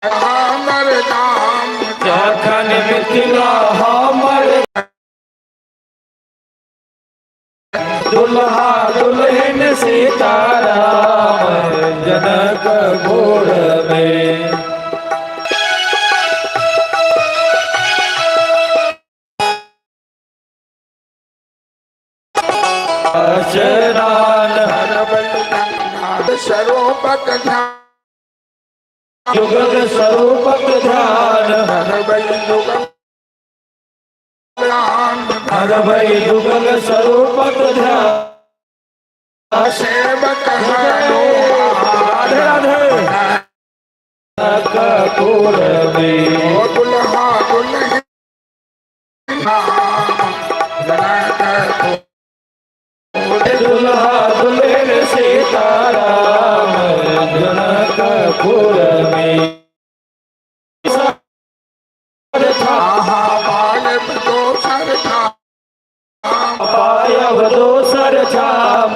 हमर नाम जखन मिथिला हमर दुल्हा दुल्हन सीताराम जनकपुर में स्वरूपक ध्यान युगल स्वरूपक ध्यान हर भई युगल स्वरूपक ध्यान सेवक राधे राधे कपूर में दुल्हा दुल्हन दुल्हा दुल्हन सीताराम जनकपुर में पायब दोसर धाम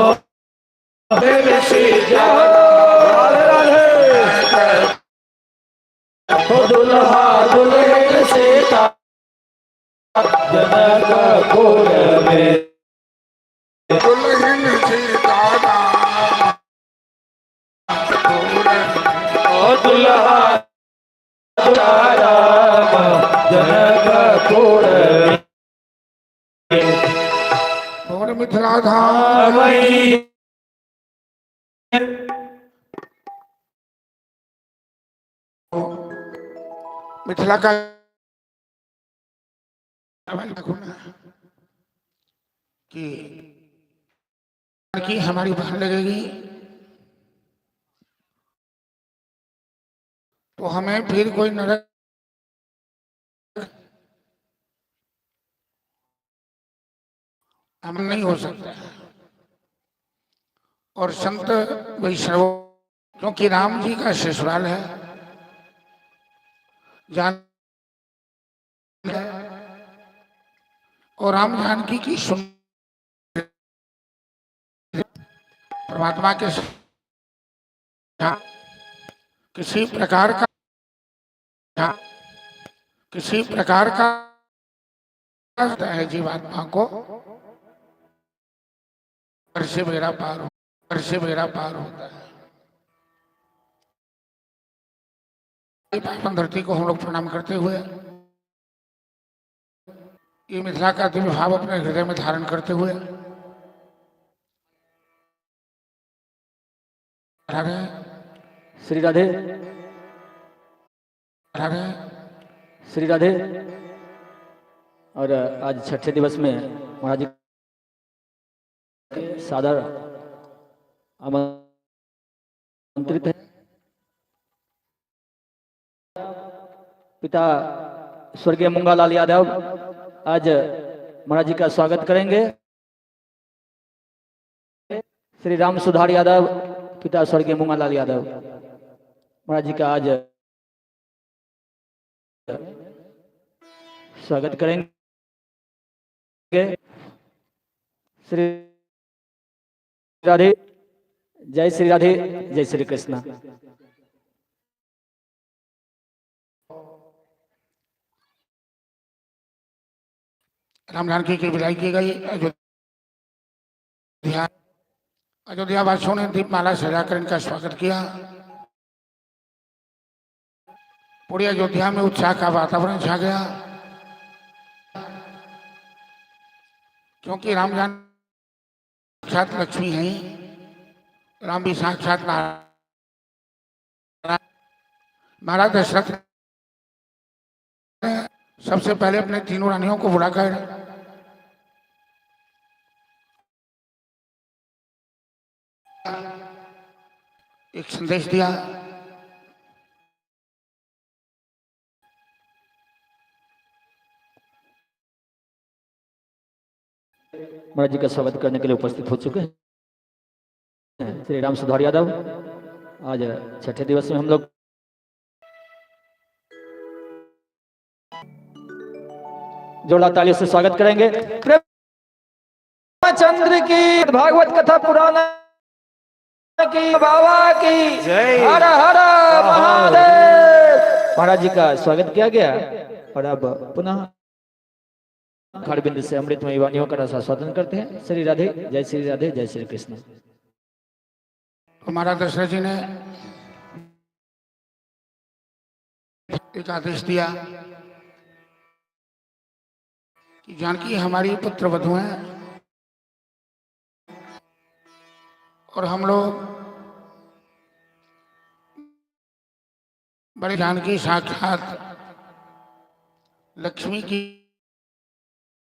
दुल्हा दुल्हन सीता जनकपुर में दुल्हन दुल्हा राम जनकपुर और मिथिला धाम मिथिला का कि हमारी बहन लगेगी तो हमें फिर कोई नरक हम नहीं हो सकता। और संत वैष्णव क्योंकि राम जी का ससुराल है जान और राम जानकी की सुन परमात्मा के किसी प्रकार का है जीवात्मा को घर से बेड़ा पार होता है। पावन धरती को हम लोग प्रणाम करते हुए ये मिथिला का दिव्य भाव अपने हृदय में धारण करते हुए श्री राधे श्री राधे। और आज छठे दिवस में महाराज जी सादर आमंत्रित है। पिता स्वर्गीय मूंगालाल यादव आज महाराज जी का स्वागत करेंगे। श्री राम सुधार यादव पिता स्वर्गीय मूंगालाल यादव महाराज जी का आज स्वागत करेंगे। श्री राधे जय श्री राधे जय श्री कृष्ण। राम जानकी की विदाई की गई। अयोध्या वासियों ने दीपमाला सजाकर इनका स्वागत किया। पूरी अयोध्या में उत्साह का वातावरण छा गया क्योंकि राम जान साक्षात लक्ष्मी है, राम भी साक्षात नारायण। महाराज दशरथ ने सबसे पहले अपने तीनों रानियों को बुलाकर एक संदेश दिया। महाराज जी का स्वागत करने के लिए उपस्थित हो चुके हैं श्री राम सुधार यादव। आज छठे दिवस में हम लोग जोड़ा तालियों से स्वागत करेंगे। चंद्र की भागवत कथा पुराना की बाबा की हर हर महादेव। महाराज जी का स्वागत किया गया और अब पुनः खड़बिंद से अमृतमयी वाणियों का रस आस्वादन करते हैं। श्री राधे, जय श्री राधे, जय श्री कृष्ण। हमारा दशरथ जी ने एक आदेश दिया कि जानकी हमारी पुत्र वधू है और हम लोग बड़े जानकी साक्षात लक्ष्मी की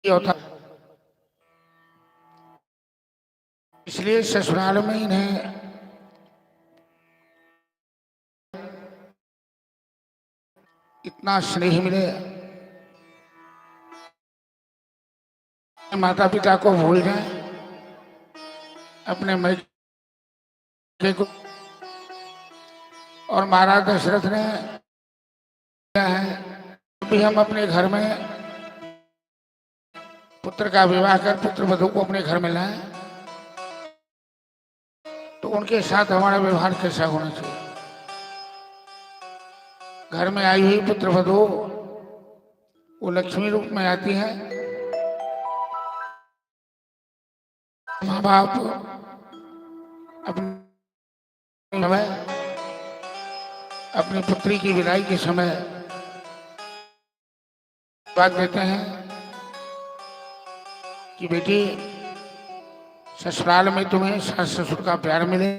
अवतार, इसलिए ससुराल में इन्हें इतना स्नेह मिले, माता पिता को भूल जाए, अपने मैके को। और महाराज दशरथ ने क्या है, अभी हम अपने घर में पुत्र का विवाह कर पुत्र वधू को अपने घर में लाएं तो उनके साथ हमारा व्यवहार कैसा होना चाहिए। घर में आई हुई पुत्र वधू वो लक्ष्मी रूप में आती है। माँ बाप अपनी पुत्री की विदाई के समय बात देते हैं कि बेटी ससुराल में तुम्हें सास ससुर का प्यार मिले,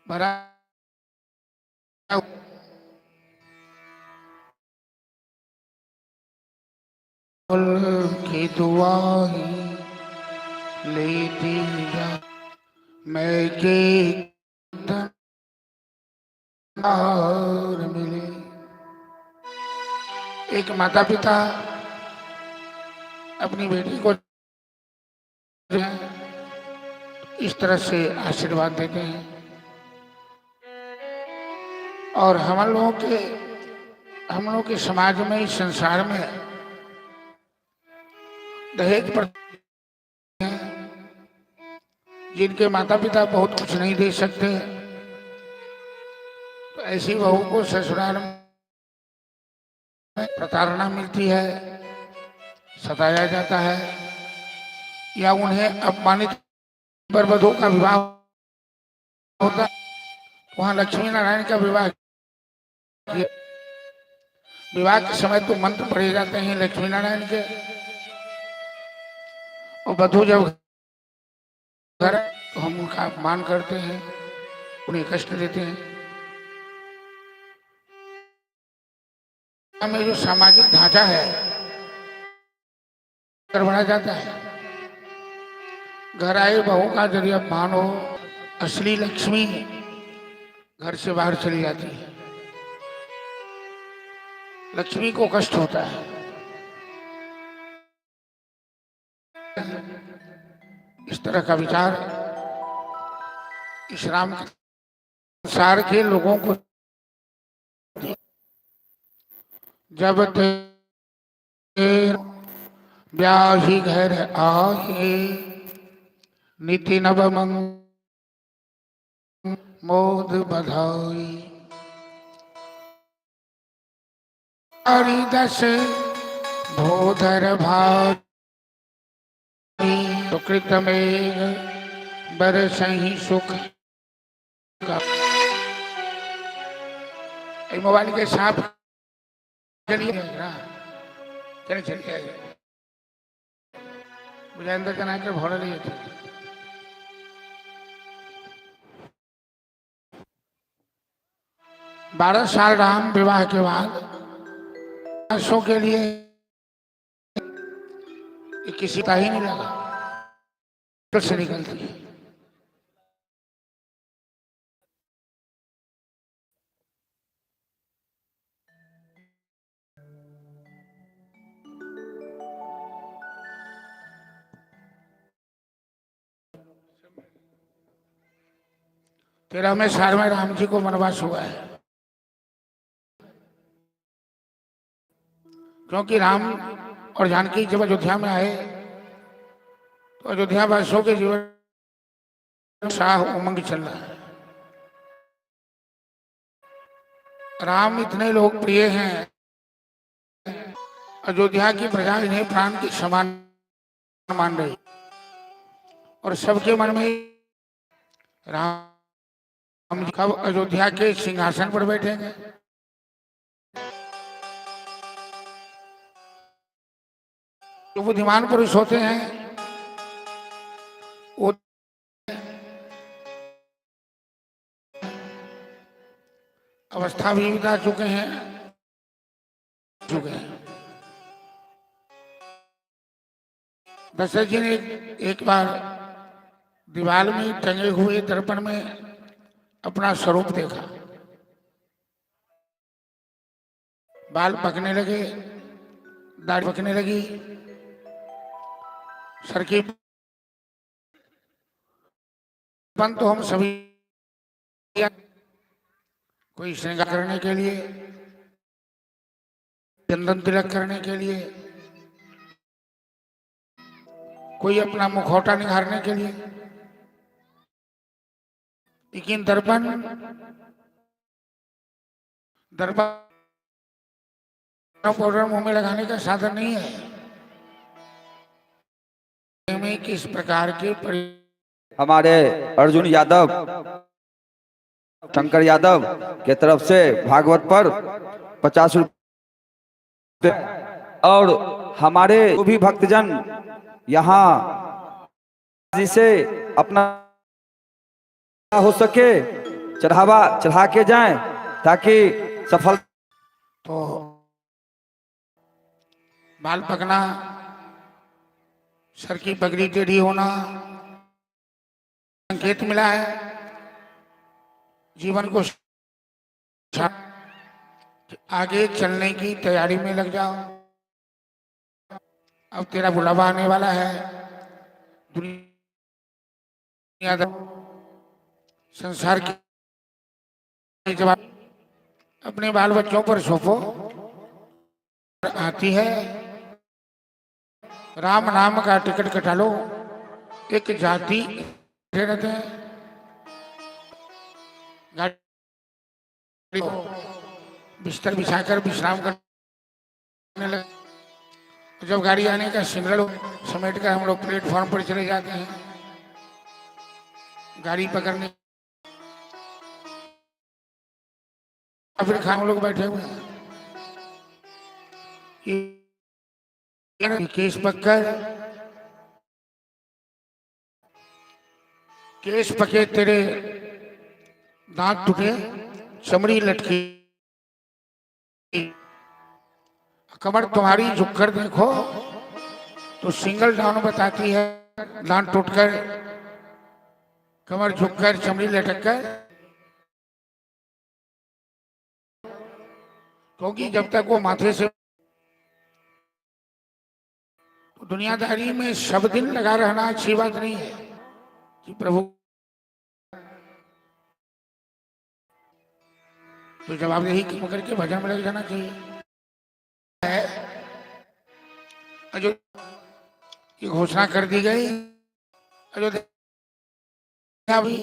बड़ा की दुआ लेती जा मैं के मिले। एक माता पिता अपनी बेटी को इस तरह से आशीर्वाद देते हैं और हम लोगों के समाज में, इस संसार में दहेज पर जिनके माता पिता बहुत कुछ नहीं दे सकते, तो ऐसी बहू को ससुराल में प्रताड़ना मिलती है, सताया जाता है या उन्हें अपमानित पर वधू का विवाह होता है। वहां लक्ष्मी नारायण का विवाह किया। विवाह के समय तो मंत्र पढ़े जाते हैं लक्ष्मी नारायण के, और वधू जब घर तो हम उनका अपमान करते हैं, उन्हें कष्ट देते हैं। हमें जो सामाजिक ढांचा है बढ़ा जाता है। घर आए बहू का यदि अपमान हो, असली लक्ष्मी घर से बाहर चली जाती है, लक्ष्मी को कष्ट होता है। इस तरह का विचार इस राम संसार के लोगों को जब ब्याही घर आए नीति नव मोद बधाई दस भोधर भाई सुकृत में बरस ही सुख का। मोबाइल के साथ चलिए चले चलिए मुझे अंदर जना के भोड़ लिए थे। बारह साल राम विवाह के बाद वर्षों के लिए किसी का ही नहीं लगा, तो से निकलती है। तेरहवें साल में राम जी को वनवास हुआ है, क्योंकि राम और जानकी जब अयोध्या में आए तो अयोध्या वासियों के जीवन शाह उमंग चल रहा है। राम इतने लोकप्रिय हैं, अयोध्या की प्रजा इन्हें प्राण के समान मान रही, और सबके मन में राम जी कब अयोध्या के सिंहासन पर बैठेंगे। जो बुद्धिमान पुरुष होते हैं वो अवस्था भी बता चुके हैं। दशरथ जी ने एक बार दीवार में टंगे हुए दर्पण में अपना स्वरूप देखा। बाल पकने लगे, दाढ़ी पकने लगी, सर की तो हम सभी कोई श्रृंगार करने के लिए, चंदन तिलक करने के लिए, कोई अपना मुखौटा निखारने के लिए, लेकिन दर्पण पाउडर मुंह में लगाने का साधन नहीं है। में किस प्रकार के हमारे अर्जुन यादव, शंकर यादव के तरफ से भागवत पर 50 रुपये, और हमारे जो भी भक्तजन यहाँ जिसे अपना हो सके चढ़ावा चढ़ा के जाएं ताकि सफल। तो बाल पकना, सर की पगड़ी टेढ़ी होना संकेत मिला है जीवन को आगे चलने की तैयारी में लग जाओ। अब तेरा बुलावा आने वाला है। दुनिया संसार की जवाब अपने बाल बच्चों पर सौंपो। आती है, राम नाम का टिकट कटा लो। एक जाति रहते हैं, गाड़ी बिस्तर बिछाकर विश्राम करने लगे। जब गाड़ी आने का सिग्नल समेट कर हम लोग प्लेटफॉर्म पर चले जाते हैं गाड़ी पकड़ने। फिर हम लोग बैठे हुए हैं, केस पककर केस पके तेरे दांत टूटे, चमड़ी लटकी, कमर तुम्हारी झुककर देखो तो सिंगल डाउन बताती है। दांत टूटकर, कमर झुककर, चमड़ी लटककर, क्योंकि जब तक वो माथे से तो दुनियादारी में सब दिन लगा रहना अच्छी बात नहीं है कि प्रभु तो जवाबदेही करके भजन में लग जाना चाहिए। जो ये घोषणा कर दी गई, अयोध्या भी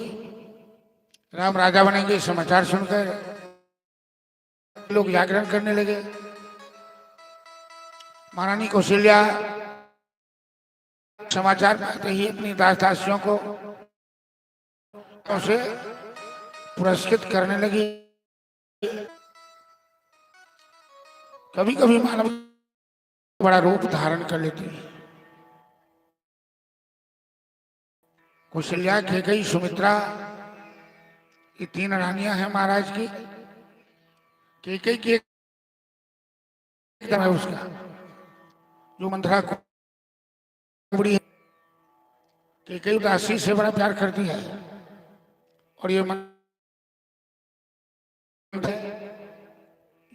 राम राजा बनेंगे समाचार सुनकर लोग जागरण करने लगे। महारानी कौशल्या समाचार पाते ही अपनी दास दासियों को उसे पुरस्कृत करने लगी। कभी कभी मानव बड़ा रूप धारण कर लेती है। कौशल्या, कैकेयी, सुमित्रा, ये 3 रानियां हैं महाराज की। कैकेयी की है उसका जो मंथरा कुबड़ी है। कैकेयी दासी से बड़ा प्यार करती है और ये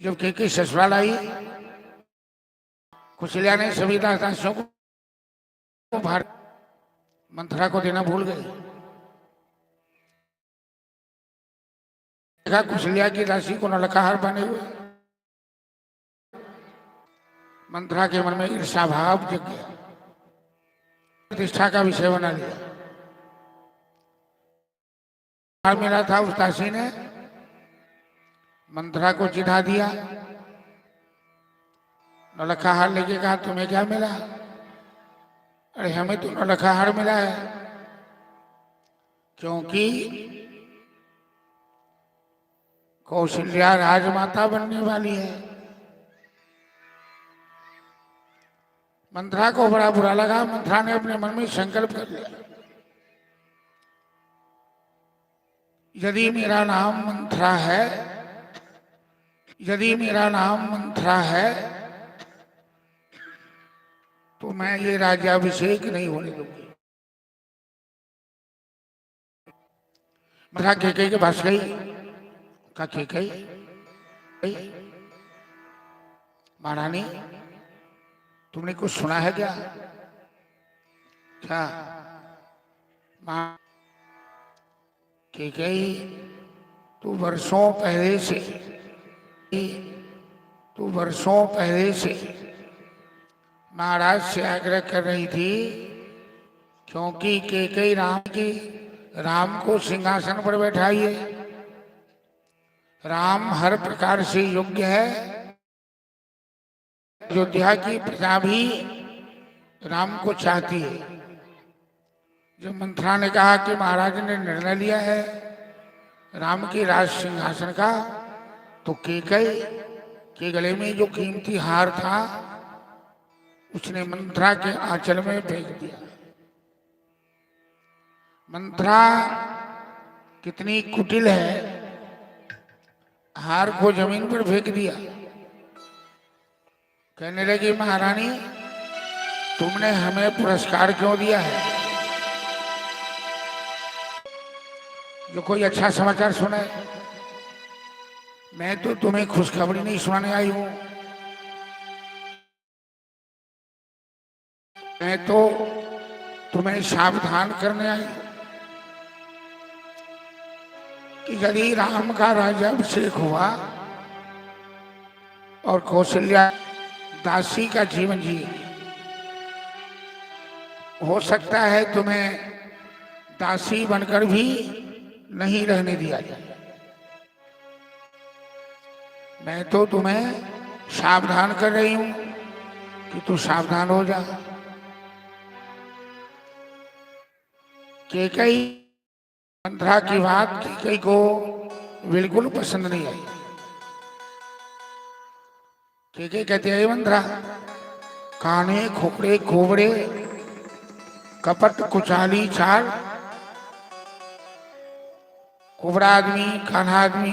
जब कैकेयी ससुराल आई, कौशल्या ने सभी दासियों को भार मंथरा को देना भूल गई। देखा कौशल्या की दासी को नलकाहार बने हुए, मंथरा के मन में ईर्ष्या भाव जग गया, प्रतिष्ठा का विषय बना लिया। मिला था उस दासी ने मंथरा को चिढ़ा दिया। नौलखा हार लेके कहा तुम्हें क्या मिला? अरे हमें तो नौलखा हार मिला है, क्योंकि कौशल्या राजमाता बनने वाली है। मंथरा को बड़ा बुरा लगा। मंथरा ने अपने मन में संकल्प कर लिया, यदि मेरा नाम मंथरा है, यदि मेरा नाम मंथरा है, तो मैं ये राज्याभिषेक नहीं होने दूंगी। मंथरा केकई के पास गई। कहा केकई, महारानी तुमने कुछ सुना है क्या? क्या? मां केकई, तू वर्षों पहले से महाराज से आग्रह कर रही थी, क्योंकि केकई राम को सिंहासन पर बैठाइए। राम हर प्रकार से योग्य है। अयोध्या की प्रजा भी राम को चाहती है। जब मंथरा ने कहा कि महाराज ने निर्णय लिया है राम के राज सिंहासन का, तो केकई के गले में जो कीमती हार था उसने मंथरा के आंचल में फेंक दिया। मंथरा कितनी कुटिल है, हार को जमीन पर फेंक दिया। कहने लगी महारानी तुमने हमें पुरस्कार क्यों दिया है? जो कोई अच्छा समाचार सुने। मैं तो तुम्हें खुशखबरी नहीं सुनाने आई हूं, मैं तो तुम्हें सावधान करने आई हूं कि यदि राम का राज्याभिषेक हुआ और कौशल्या दासी का जीवन जिए, हो सकता है तुम्हें दासी बनकर भी नहीं रहने दिया जाए। मैं तो तुम्हें सावधान कर रही हूं कि तू सावधान हो जा। केकई मंथरा की बात केकई को बिल्कुल पसंद नहीं आई। केकई कहते हैं मंथरा, काने खोपड़े खोबड़े कपट कुचाली चाल, कोबरा आदमी कान्हा आदमी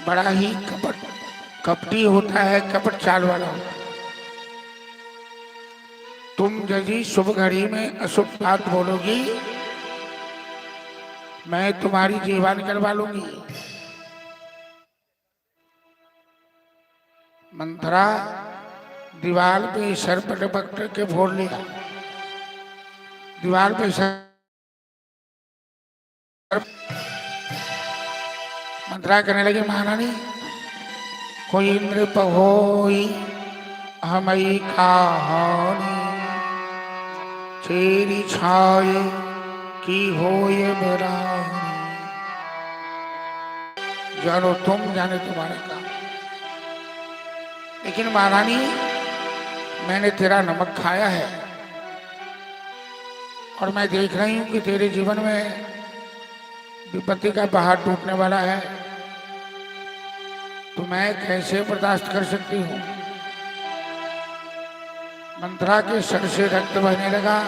बड़ा ही कपटी होता है, कपट चाल वाला होता है। तुम यदि शुभ घड़ी में अशुभ बात बोलोगी, मैं तुम्हारी जीवन करवा लूंगी। मंथरा दीवार पे सर पटक के फोड़ लिया। दीवार पे सर मंथरा कहने लगी महारानी कोई नृप होई हमई कहानी, तेरी छाए की होए मेरानी। जानो तुम जाने तुम्हारे काम। लेकिन महारानी मैंने तेरा नमक खाया है और मैं देख रही हूं कि तेरे जीवन में विपत्ति का पहाड़ टूटने वाला है, तो मैं कैसे बर्दाश्त कर सकती हूँ। मंथरा के सर से रक्त बहने लगा।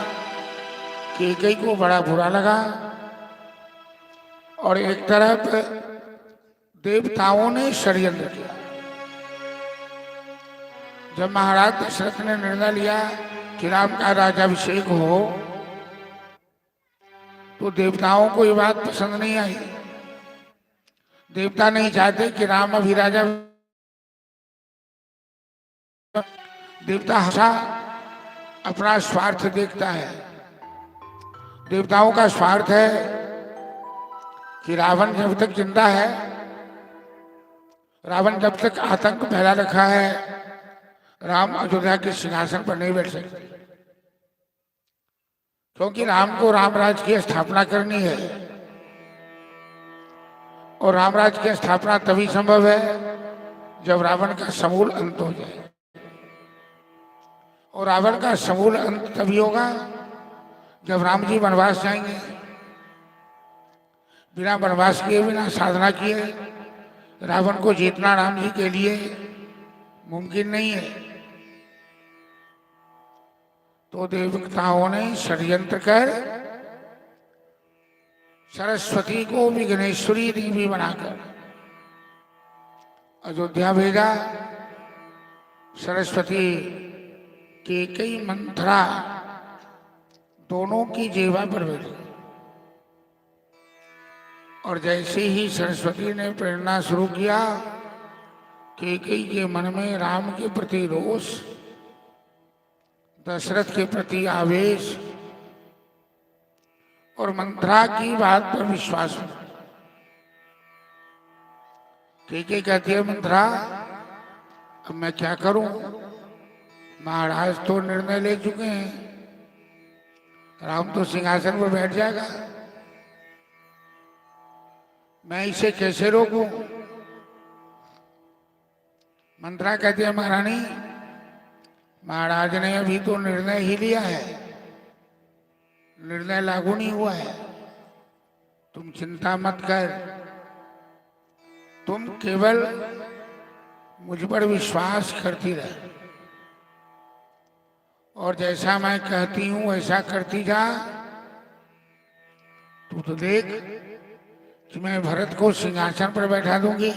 केकई को बड़ा बुरा लगा और एक तरफ देवताओं ने षड्यंत्र किया। जब महाराज दशरथ ने निर्णय लिया कि राम का राज्याभिषेक हो, तो देवताओं को ये बात पसंद नहीं आई। देवता नहीं चाहते कि राम अभी राजा। देवता हमेशा अपना स्वार्थ देखता है। देवताओं का स्वार्थ है कि रावण जब तक जिंदा है, रावण जब तक आतंक फैला रखा है, राम अयोध्या के सिंहासन पर नहीं बैठ सकते, क्योंकि राम को रामराज की स्थापना करनी है। और रामराज की स्थापना तभी संभव है जब रावण का समूल अंत हो जाए। और रावण का समूल अंत तभी होगा जब राम जी वनवास जाएंगे। बिना वनवास किए, बिना साधना किए रावण को जीतना राम जी के लिए मुमकिन नहीं है। तो देवताओं ने षड्यंत्र कर सरस्वती को विघ्नेश्वरी देवी बनाकर अयोध्या भेजा। सरस्वती के कई मंत्रा दोनों की जेवा पर बैठी। और जैसे ही सरस्वती ने प्रेरणा शुरू किया, केकई के मन में राम के प्रति रोष, दशरथ के प्रति आवेश और मंत्रा की बात पर विश्वास हुआ। केकई कहती है, मंत्रा अब मैं क्या करूं? महाराज तो निर्णय ले चुके हैं, राम तो सिंहासन पर बैठ जाएगा, मैं इसे कैसे रोकूं? मंत्रा कहती है, महारानी महाराज ने अभी तो निर्णय ही लिया है, निर्णय लागू नहीं हुआ है, तुम चिंता मत कर, तुम केवल मुझ पर विश्वास करती रह और जैसा मैं कहती हूं वैसा करती जा। तू तो देख कि मैं भरत को सिंहासन पर बैठा दूंगी,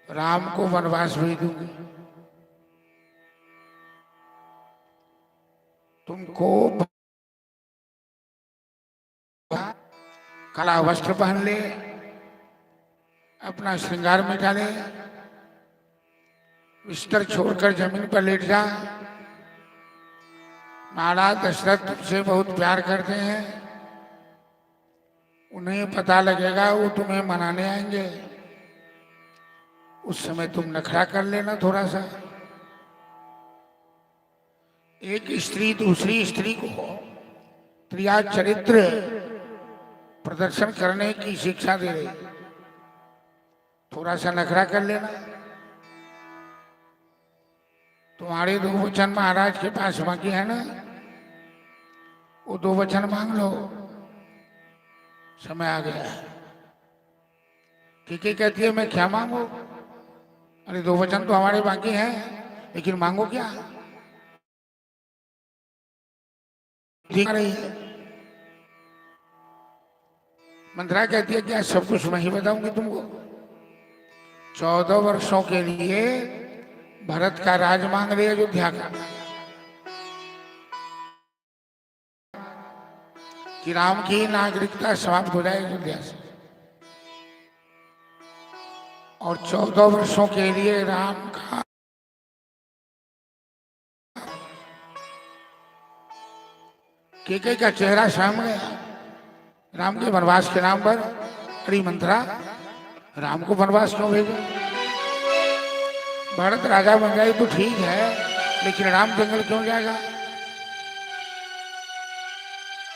राम को वनवास भेज दूंगी। तुमको काला वस्त्र पहन ले, अपना श्रृंगार मिटा ले, बिस्तर छोड़कर जमीन पर लेट जा। महाराज दशरथ तुमसे बहुत प्यार करते हैं, उन्हें पता लगेगा, वो तुम्हें मनाने आएंगे, उस समय तुम नखरा कर लेना थोड़ा सा। एक स्त्री दूसरी स्त्री को क्रिया चरित्र प्रदर्शन करने की शिक्षा दे रही, थोड़ा सा नखरा कर लेना। तुम्हारे 2 वचन महाराज के पास बाकी है ना, वो 2 वचन मांग लो, समय आ गया है। कहती है, मैं क्या मांगू? अरे 2 वचन तो हमारे बाकी हैं, लेकिन मांगो क्या? ठीक रही है। मंत्रा कहती है, क्या सब कुछ मैं ही बताऊंगी तुमको? 14 वर्षों के लिए भरत का राज मांग रही है अयोध्या का, कि राम की नागरिकता समाप्त हो जाए अयोध्या से। और 14 वर्षों के लिए राम का केकई का चेहरा सामने गया राम के वनवास के नाम पर। अरे मंत्रा, राम को वनवास क्यों भेजा? भारत राजा बन जाए तो ठीक है, लेकिन राम जंगल क्यों जाएगा?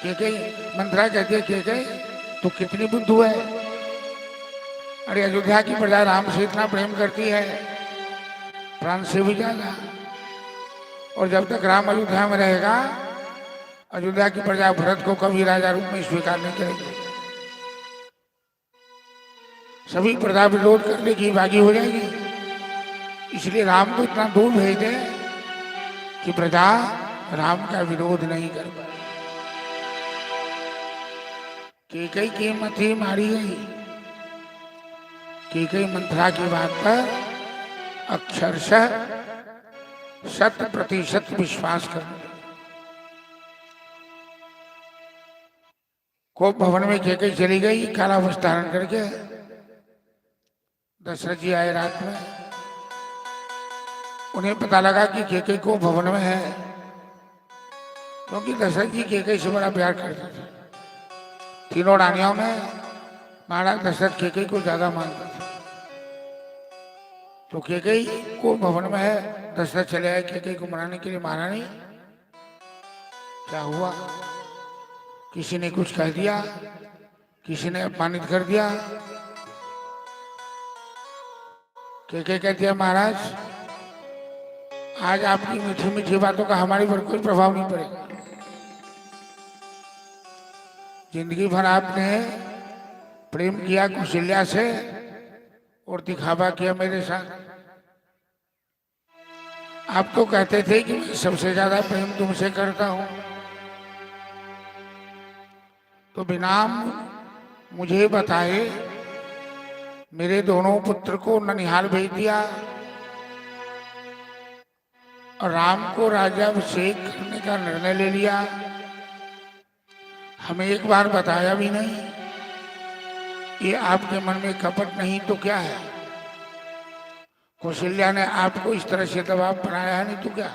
केकई मंत्रा कहती है, केकई तू कितनी बुद्धू है? अरे अयोध्या की प्रजा राम से इतना प्रेम करती है, प्राण से भी ज्यादा, और जब तक राम अयोध्या में रहेगा, अयोध्या की प्रजा भरत को कभी राजा रूप में स्वीकार नहीं करेगी। सभी प्रजा विरोध करने की बागी हो जाएगी। इसलिए राम को इतना दूर भेज दे कि प्रजा राम का विरोध नहीं कर पाए। केकई की मथी मारी गई। केकई मंत्रा की बात पर अक्षरशः 100% विश्वास कर कोप भवन में केकई चली गई काला वस्त्र धारण करके। दशरथ जी आए रात में, उन्हें पता लगा कि केकई को भवन में है, क्योंकि दशरथ जी केकई से बड़ा प्यार करते थे। तीनों रानियों में महाराज दशरथ केकई को ज्यादा मानते थे। तो केकई को भवन में है, दशरथ चले आए केकई को मनाने के लिए। महारानी क्या हुआ? किसी ने कुछ कह दिया, किसी ने अपमानित कर दिया, के कहती है महाराज आज आपकी मीठी मीठी बातों का हमारे पर कोई प्रभाव नहीं पड़ेगा। जिंदगी भर आपने प्रेम किया कौशल्या से और दिखावा किया मेरे साथ। आप तो कहते थे कि मैं सबसे ज्यादा प्रेम तुमसे करता हूं, तो बिना मुझे बताए मेरे दोनों पुत्र को ननिहाल भेज दिया और राम को राज्याभिषेक करने का निर्णय ले लिया। हमें एक बार बताया भी नहीं। ये आपके मन में कपट नहीं तो क्या है? कौशल्या ने आपको इस तरह से दबाव बनाया है, नहीं तो क्या?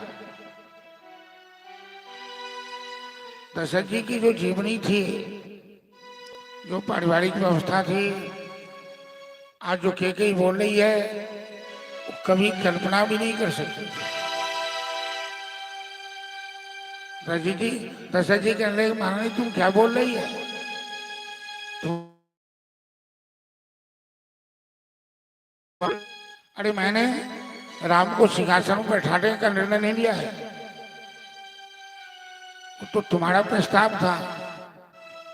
दशरथ जी की जो जीवनी थी, जो पारिवारिक व्यवस्था थी, आज जो केकई बोल रही है वो कभी कल्पना भी नहीं कर सकती। दशरथ जी कहने लगे महारानी तुम क्या बोल रही है? अरे मैंने राम को सिंहासन पर बैठाने का निर्णय नहीं लिया है, तो तुम्हारा प्रस्ताव था।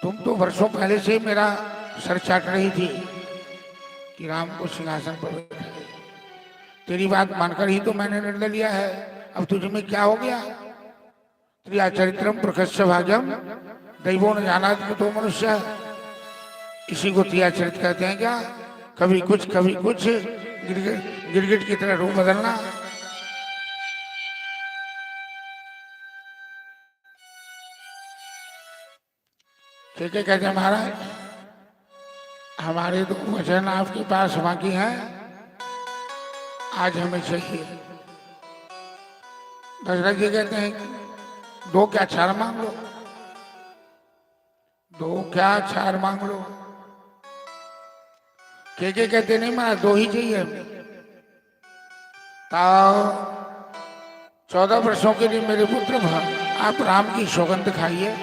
तुम तो वर्षों पहले से मेरा सर चाट रही थी कि राम को सिंहासन पर बैठाए। तेरी बात मानकर ही तो मैंने निर्णय लिया है। अब तुझ में क्या हो गया? त्रिया चरित्रम प्रकश्य भाग्यम दैवो न जाना तो मनुष्य। इसी को त्रिया चरित्र कहते हैं क्या? कभी कुछ गिरगिट की तरह रूप बदलना। ठीक है कहते हैं महाराज हमारे दो वचन आपके पास बाकी हैं, आज हमें चाहिए। दशरथ जी कहते हैं दो क्या चार मांग लो, दो क्या चार मांग लो। के कहते नहीं महाराज दो ही चाहिए हमें। ताओ 14 वर्षों के लिए मेरे पुत्र आप राम की सौगंध खाइए।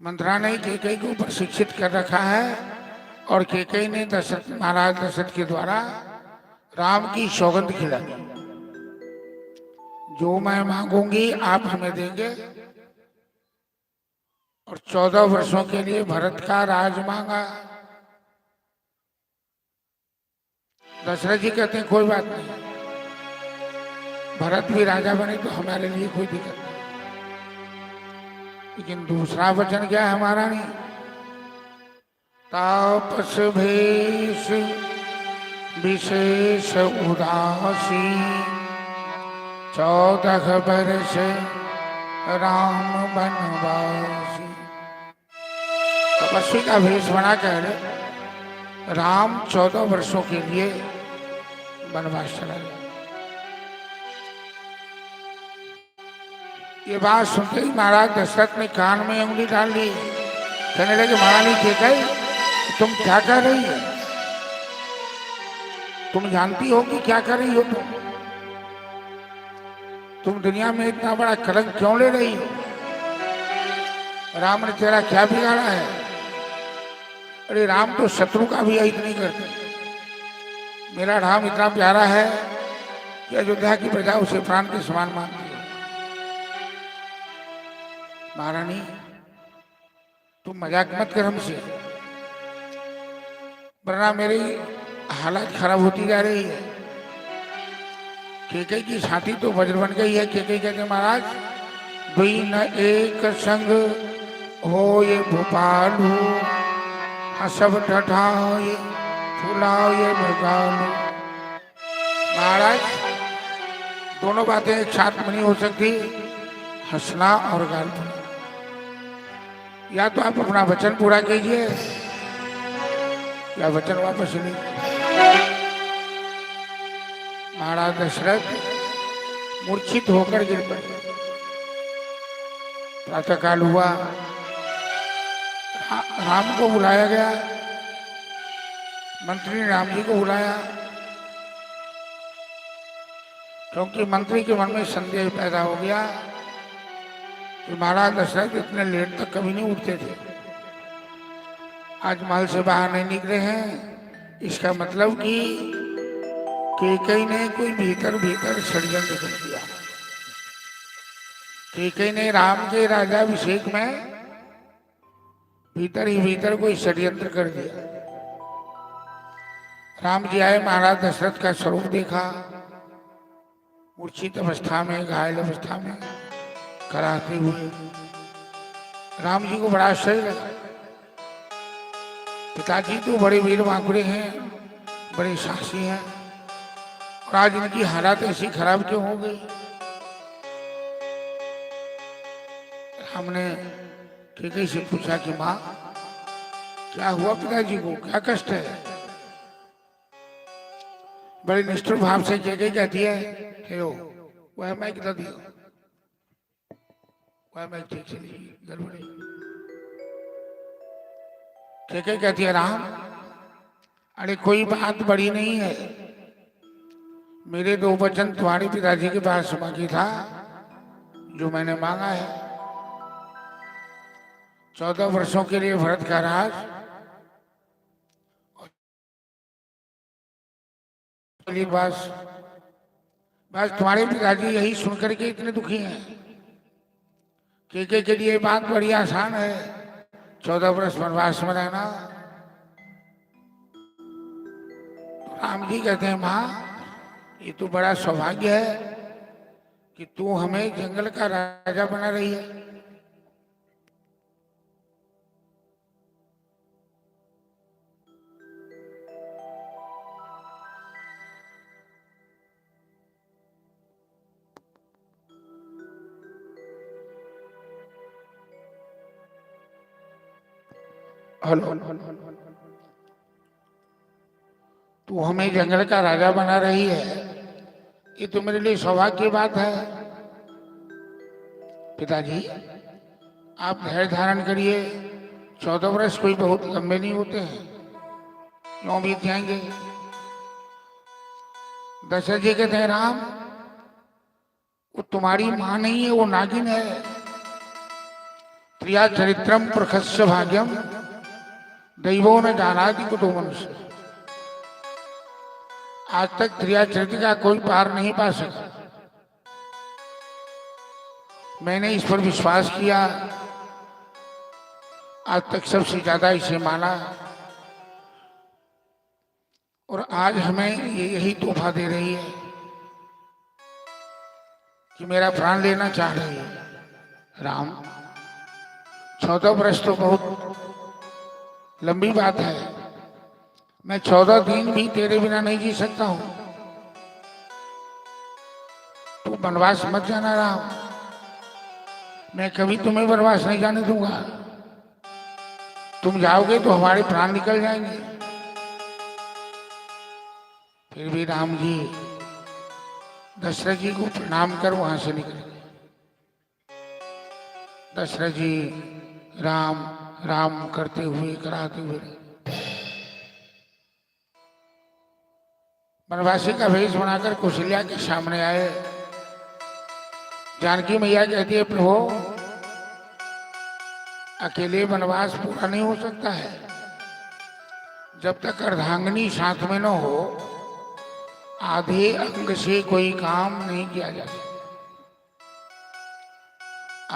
मंत्रा ने केकई को प्रशिक्षित कर रखा है और केकई ने महाराज दशरथ के द्वारा राम की सौगंध खिलाई। जो मैं मांगूंगी आप हमें देंगे। और 14 वर्षों के लिए भरत का राज मांगा। दशरथ जी कहते हैं कोई बात नहीं, भरत भी राजा बने तो हमारे लिए कोई दिक्कत नहीं। लेकिन दूसरा वचन क्या है हमारा? नहीं तापस भेष विशेष उदासी 14 वर्ष राम बनवासी। तपस्वी का भेष बनाकर राम 14 वर्षों के लिए वनवास चला गया। ये बात सुनते ही महाराज दशरथ ने कान में उंगली डाल ली। कहने लगे महारानी केकई तुम क्या कर रही है? तुम जानती हो कि क्या कर रही हो? तुम दुनिया में इतना बड़ा कलंक क्यों ले रही हो? राम ने तेरा क्या बिगाड़ा है? अरे राम तो शत्रु का भी हित नहीं करते। मेरा राम इतना प्यारा है कि अयोध्या की प्रजा उसे प्राण के समान मानती है। महारानी तुम मजाक मत कर हमसे, वरना मेरी हालत खराब होती जा रही है। केकई की छाती तो वज्र बन गई है। केकई कहते महाराज दुई न एक संग हो ये भोपाल हो सब ठठाओ ये फुलाओ ये भगालो। महाराज दोनों बातें एक साथ में नहीं हो सकती, हंसना और गाल। या तो आप अपना वचन पूरा कीजिए या वचन वापस लीजिए। महाराज दशरथ मूर्छित होकर गिर पड़े। प्रातःकाल हुआ, राम को बुलाया गया। मंत्री ने राम जी को बुलाया क्योंकि मंत्री के मन में संदेह पैदा हो गया कि महाराज दशरथ इतने लेट तक कभी नहीं उठते थे, आज महल से बाहर नहीं निकले हैं। इसका मतलब कि कैकेयी ने कोई भीतर भीतर षड्यंत्र कर दिया। कैकेयी ने राम के राज्याभिषेक में भीतर ही भीतर कोई षड्यंत्र कर दिया। राम जी आए, महाराज दशरथ का स्वरूप देखा, मूर्छित अवस्था में, घायल अवस्था में कराते हुए। राम जी को बड़ा आश्चर्य लगा। पिताजी तो बड़े वीर बांकुड़े हैं, बड़े साहसी हैं, और आज इनकी हालत ऐसी खराब क्यों हो गई? हमने कैकेयी से पूछा कि माँ क्या हुआ, पिताजी को क्या कष्ट है? बड़े निष्ठुर भाव से कैकेयी कहती है, हे हो वह मैं कितना दिया, वह मैं ठीक से गड़बड़ी। कैकेयी कहती है, राम अरे कोई बात बड़ी नहीं है, मेरे 2 वचन तुम्हारे पिताजी के पास मांगी था, जो मैंने मांगा है। 14 वर्षों के लिए भरत का राज, बस तुम्हारे पिताजी यही सुनकर के इतने दुखी हैं। कैकेयी के लिए बात बड़ी आसान है, 14 वर्ष वनवास में रहना। राम जी कहते हैं, माँ ये तो बड़ा सौभाग्य है कि तू हमें जंगल का राजा बना रही है। हेलो, तू हमें जंगल का राजा बना रही है, ये तो मेरे लिए सौभाग्य की बात है। पिताजी आप धैर्य धारण करिए, 14 वर्ष कोई बहुत लंबे नहीं होते हैं, क्यों बीत जाएंगे। दशरथ जी कहते हैं, राम वो तुम्हारी मां नहीं है, वो नागिन है। प्रिया चरित्रम प्रखस्य भाग्यम दैवो न जानाति कुतो मनुष्य। आज तक प्रिया चरित्र का कोई पार नहीं पा सका। मैंने इस पर विश्वास किया, आज तक सबसे ज्यादा इसे माना, और आज हमें ये यही तोहफा दे रही है कि मेरा प्राण लेना चाह रही है। राम 14 वर्ष तो बहुत लंबी बात है, मैं 14 दिन भी तेरे बिना नहीं जी सकता हूं। तू वनवास मत जाना राम, मैं कभी तुम्हें वनवास नहीं जाने दूंगा। तुम जाओगे तो हमारे प्राण निकल जाएंगे। फिर भी राम जी दशरथ जी को प्रणाम कर वहां से निकले। दशरथ जी राम राम करते हुए कराते हुए वनवासी का वेश बनाकर कौशल्या के सामने आए। जानकी मैया कहती है, प्रभु अकेले वनवास पूरा नहीं हो सकता है, जब तक अर्धांगिनी साथ में न हो आधे अंग से कोई काम नहीं किया जा सकता।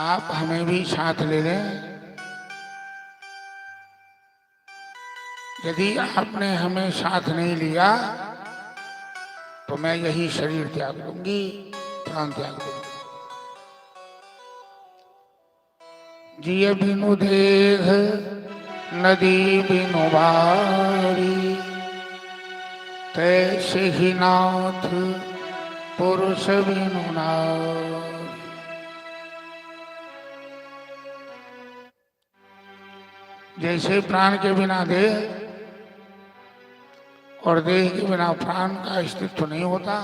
आप हमें भी साथ ले लें। यदि आपने हमें साथ नहीं लिया तो मैं यही शरीर त्याग दूंगी, प्राण त्याग दूंगी। जिय बिनु देह नदी बिनु बारी, तैसे ही नाथ पुरुष बिनु नारी। जैसे प्राण के बिना देह और देह के बिना प्राण का अस्तित्व नहीं होता,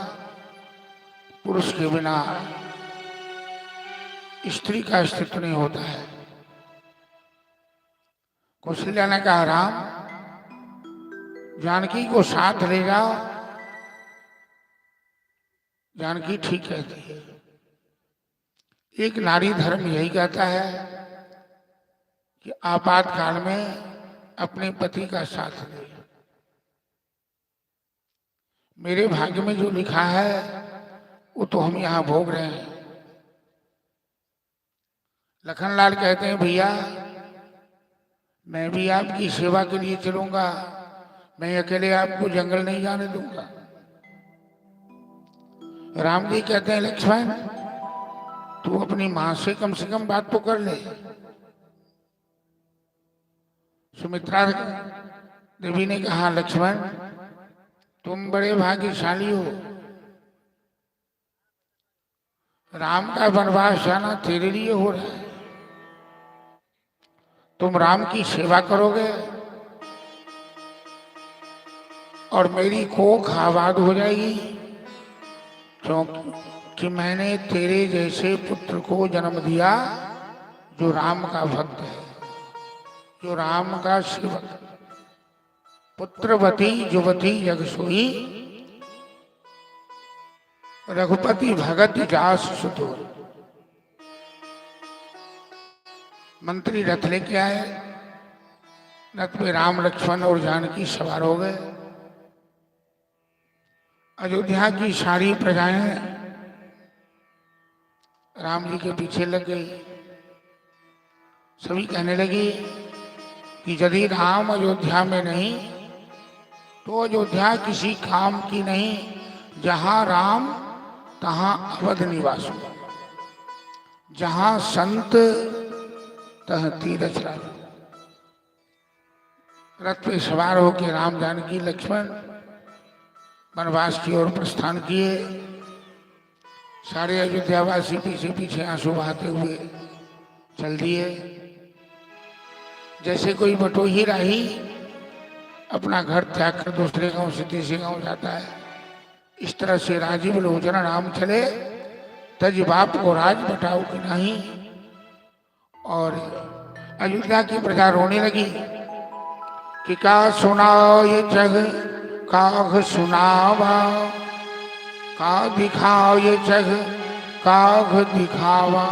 पुरुष के बिना स्त्री का अस्तित्व नहीं होता है। कौशल्या ने कहा, राम जानकी को साथ ले जाओ। जानकी ठीक कहती है, एक नारी धर्म यही कहता है कि आपातकाल में अपने पति का साथ ले। मेरे भाग्य में जो लिखा है वो तो हम यहाँ भोग रहे हैं। लखनलाल कहते हैं भैया मैं भी आपकी सेवा के लिए चलूंगा, मैं अकेले आपको जंगल नहीं जाने दूंगा। राम जी कहते हैं लक्ष्मण तू अपनी मां से कम बात तो कर ले। सुमित्रा देवी ने कहा लक्ष्मण तुम बड़े भाग्यशाली हो, राम का वनवास जाना तेरे लिए हो रहा है। तुम राम की सेवा करोगे और मेरी कोख आबाद हो जाएगी, क्योंकि मैंने तेरे जैसे पुत्र को जन्म दिया जो राम का भक्त है, जो राम का सेवक है। पुत्रवती युवती जग सोई, रघुपति भगत जास सुतोर। मंत्री रथ लेके आए, रथ पे राम लक्ष्मण और जानकी सवार हो गए। अयोध्या की सारी प्रजाएं राम जी के पीछे लग गई। सभी कहने लगी कि यदि राम अयोध्या में नहीं तो अयोध्या किसी काम की नहीं, जहां राम तहां अवध निवास हो, जहां संत तह तीरथ राम। रथ पे सवार होकर राम जानकी लक्ष्मण वनवास की ओर प्रस्थान किए। सारे अयोध्यावासी पीछे पीछे आंसू बहाते हुए चल दिए। जैसे कोई बटोही राही अपना घर त्याग कर दूसरे गांव से तीसरे गांव जाता है, इस तरह से राजीव लोचन राम चले, तज बाप को राज बटाओ कि नहीं। और अयोध्या की प्रजा रोने लगी कि का सुनाओ ये जग काघ सुनावा, का दिखाओ ये जग काघ दिखावा।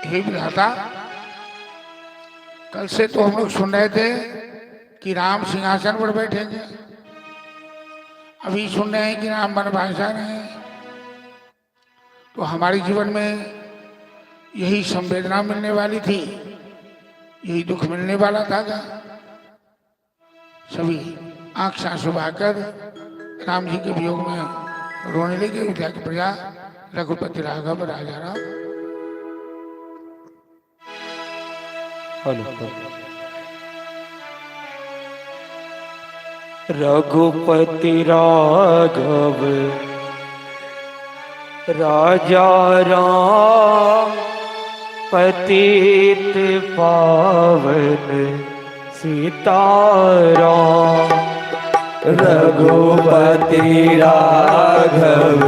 हे विधाता कल से तो हम लोग सुन रहे थे कि राम सिंहासन पर बैठेंगे, अभी सुन रहे हैं कि राम वनवास जा रहे हैं। तो हमारे जीवन में यही संवेदना मिलने वाली थी, यही दुख मिलने वाला था क्या? सभी आंख से आंसू बहाकर राम जी के वियोग में रोने लगे। अयोध्या की प्रजा रघुपति राघव राजा राम। रघुपति राघव राजा राम, पतित पावन सीताराम। रघुपति राघव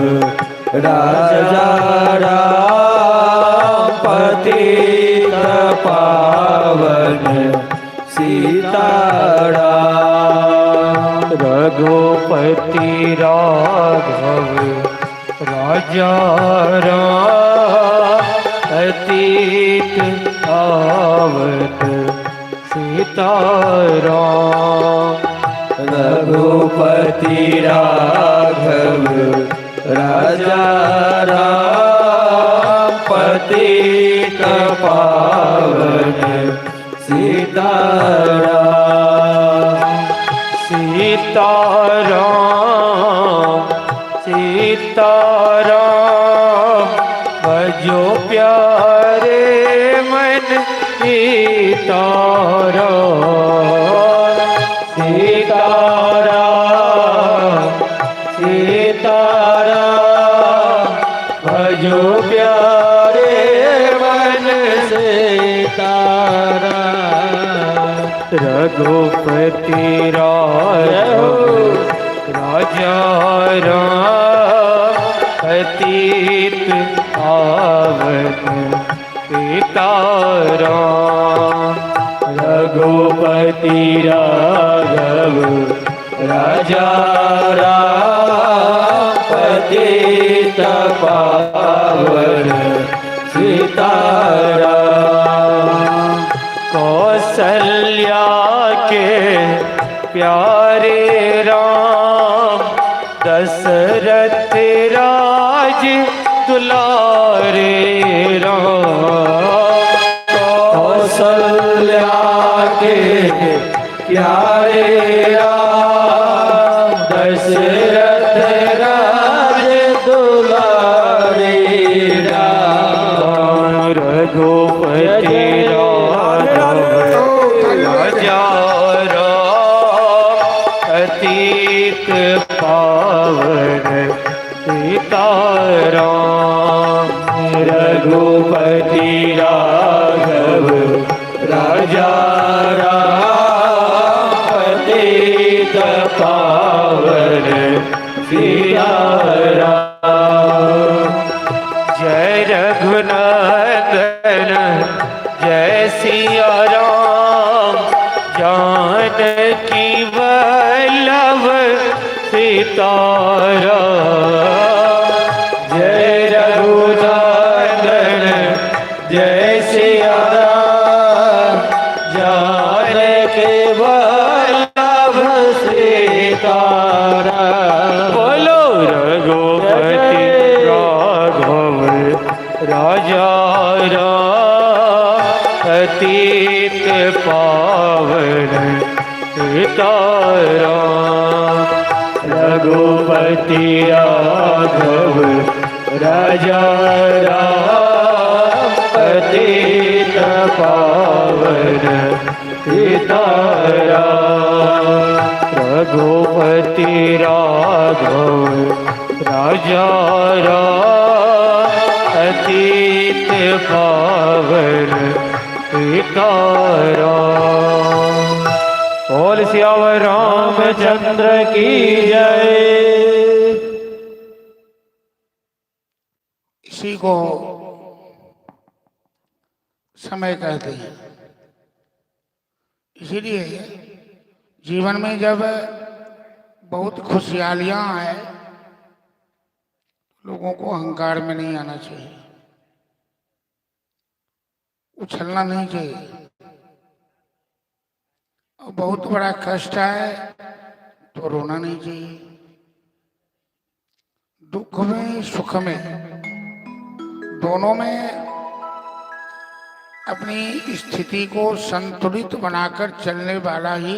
राजा राम, पतित पावन सीताराम। रघुपति राघव राजा राम, पतित पावन सीताराम। रघुपति राघव राजा राम, पतित पावन सीताराम। सीताराम सीताराम, भजो प्यारे मन सीताराम। सीताराम सीताराम, भजो प्यारे मन सीताराम। रघुपति राघव राजा राम, पतित पावन सीताराम। रघुपति राघव राजा राम, पतित पावन सीताराम। कौशल्या के प्यारे राम, दशरथ राज दुलारे राम कौशल्या के प्यारे राम दशरथ राज दुलारे राम रघुपति राजा राम अतीत पावन सीताराम रघुपति राघव राजा राम पतित पावन सिया राम जय रघुनंदन जय सिया राम जानकी वल्लभ सीताराम जय रघुनंदन जय सिया राम जानकी वल्लभ सीताराम बोलो रघुपति राघव राजा राम अतीत पावन सीताराम रघुपति राघव राजा राम पतित पावन सीताराम रघुपति राघव राजा राम अतीत पावन सीताराम बोल सियावर रामचंद्र की जय। इसी को समय कहते हैं। इसीलिए जीवन में जब बहुत खुशहालियां आए, लोगों को अहंकार में नहीं आना चाहिए, उछलना नहीं चाहिए। और बहुत बड़ा कष्ट आए तो रोना नहीं चाहिए। दुख में सुख में दोनों में अपनी स्थिति को संतुलित बनाकर चलने वाला ही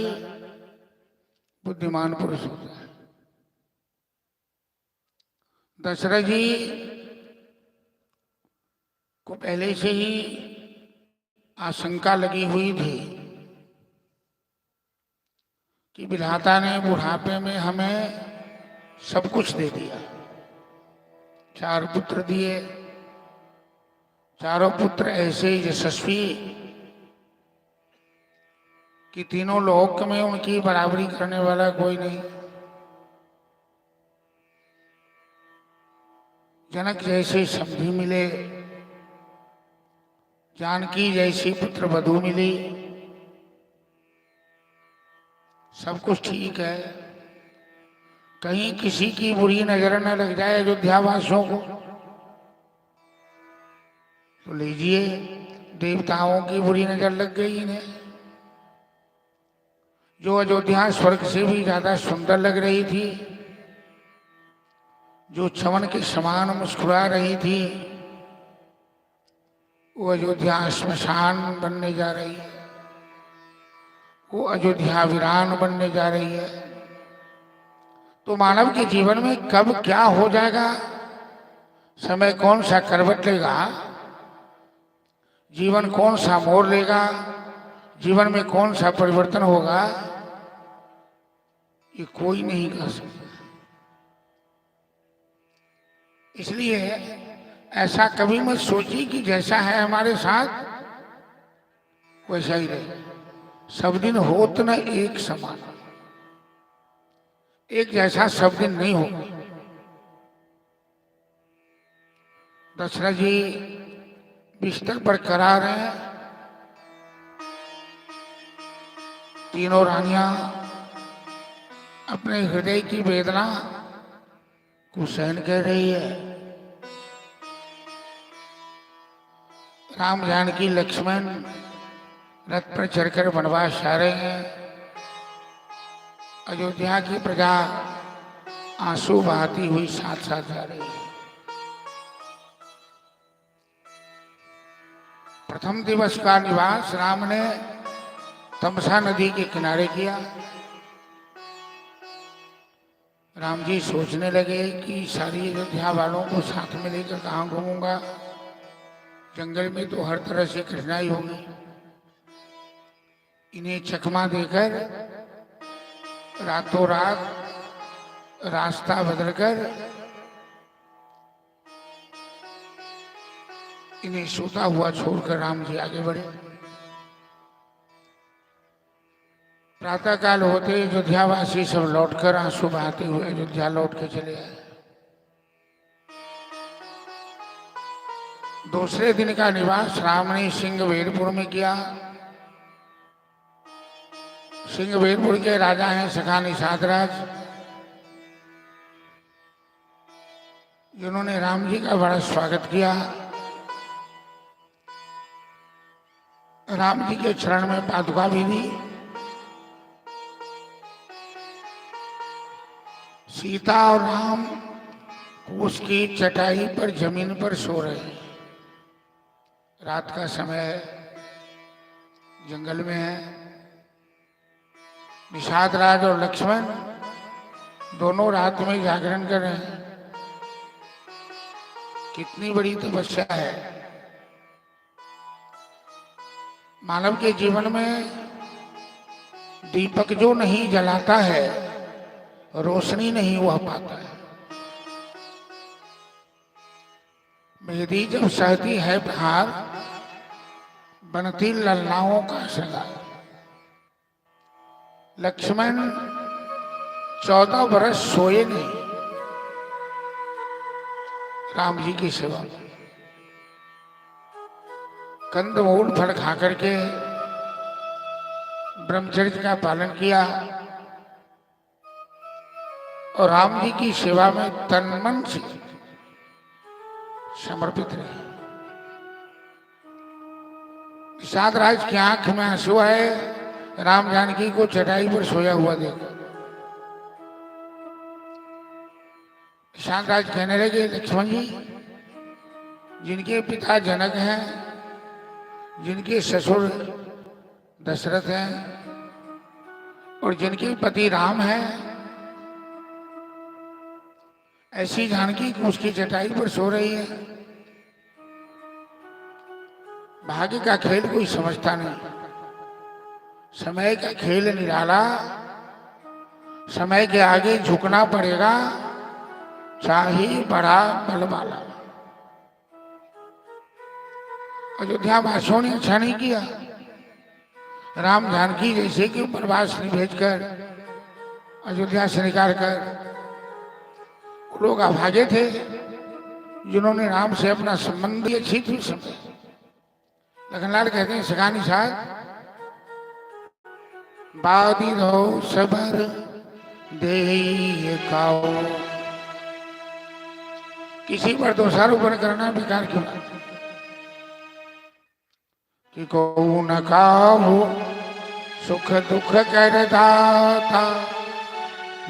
बुद्धिमान पुरुष होता है। दशरथ जी को पहले से ही आशंका लगी हुई थी कि विधाता ने बुढ़ापे में हमें सब कुछ दे दिया। 4 पुत्र दिए, चारों पुत्र ऐसे यशस्वी कि तीनों लोक में उनकी बराबरी करने वाला कोई नहीं। जनक जैसे समधी मिले, जानकी जैसी पुत्र वधू मिली, सब कुछ ठीक है। कहीं किसी की बुरी नजर न लग जाए अयोध्या वासियों को तो लीजिए, देवताओं की बुरी नजर लग गई इन्हें। जो अयोध्या स्वर्ग से भी ज्यादा सुंदर लग रही थी, जो चमन के समान मुस्कुरा रही थी, वो अयोध्या श्मशान बनने जा रही है, वो अयोध्या वीरान बनने जा रही है। तो मानव के जीवन में कब क्या हो जाएगा, समय कौन सा करवट लेगा, जीवन कौन सा मोड़ लेगा, जीवन में कौन सा परिवर्तन होगा, ये कोई नहीं कर सकता। इसलिए ऐसा कभी मत सोचिए कि जैसा है हमारे साथ वैसा ही रहे। सब दिन होत न एक समान, एक जैसा सब दिन नहीं होगा। दशरथ जी बिस्तर पर करा रहे हैं, तीनों रानियां अपने हृदय की वेदना को सहन कर रही है। राम जानकी लक्ष्मण रथ पर चढ़कर वनवास जा रहे हैं। अयोध्या की प्रजा आंसू बहाती हुई साथ साथ जा रही है। प्रथम दिवस का निवास राम ने तमसा नदी के किनारे किया। राम जी सोचने लगे कि सारी अयोध्या वालों को साथ में लेकर कहाँ घूमूंगा, जंगल में तो हर तरह से कठिनाई होगी। इन्हें चकमा देकर रातों रात रास्ता बदलकर इन्हें सोता हुआ छोड़कर राम जी आगे बढ़े। प्रातः काल होते अयोध्यावासी सब लौटकर आंसू बहाते हुए अयोध्या लौट के चले आए। दूसरे दिन का निवास राम ने सिंहवेरपुर में किया। सिंहवेरपुर के राजा हैं सखा निषाद राज, जिन्होंने राम जी का बड़ा स्वागत किया। राम जी के चरण में पादुका भी दी। सीता और राम कुश की चटाई पर जमीन पर सो रहे हैं। रात का समय है, जंगल में है। निषाद राज और लक्ष्मण दोनों रात में जागरण कर रहे हैं। कितनी बड़ी तपस्या है। मानव के जीवन में दीपक जो नहीं जलाता है, रोशनी नहीं वह पाता है। मेरी जब सहती है बहार, बनती ललनाओं का श्रृंगार। लक्ष्मण 14 बरस सोए नहीं राम जी की सेवा में। कंदमूल फल खा करके ब्रह्मचर्य का पालन किया और राम जी की सेवा में तन मन से समर्पित रहे। निषाद राज की आंख में आंसू आए राम जानकी को चटाई पर सोया हुआ देखा। निषाद राज कहने लगे, लक्ष्मण जी, जिनके पिता जनक हैं, जिनके ससुर दशरथ हैं और जिनके पति राम हैं, ऐसी जानकी उसकी चटाई पर सो रही है। भाग्य का खेल कोई समझता नहीं। समय का खेल निराला, समय के आगे झुकना पड़ेगा, चाहे बड़ा बल वाला। अयोध्या वासियों ने अच्छा नहीं किया। राम जानकी जैसे कि प्रवास में भेजकर अयोध्या से निकाल कर लोग अभागे थे, जिन्होंने राम से अपना संबंध भी अच्छी थी समय। लखनलाल कहते हैं, सखा निषाद बादी रहो सबर दे खाओ। किसी पर दोषारोपण करना बेकार क्यों कि को न खाओ सुख दुख कर दाता,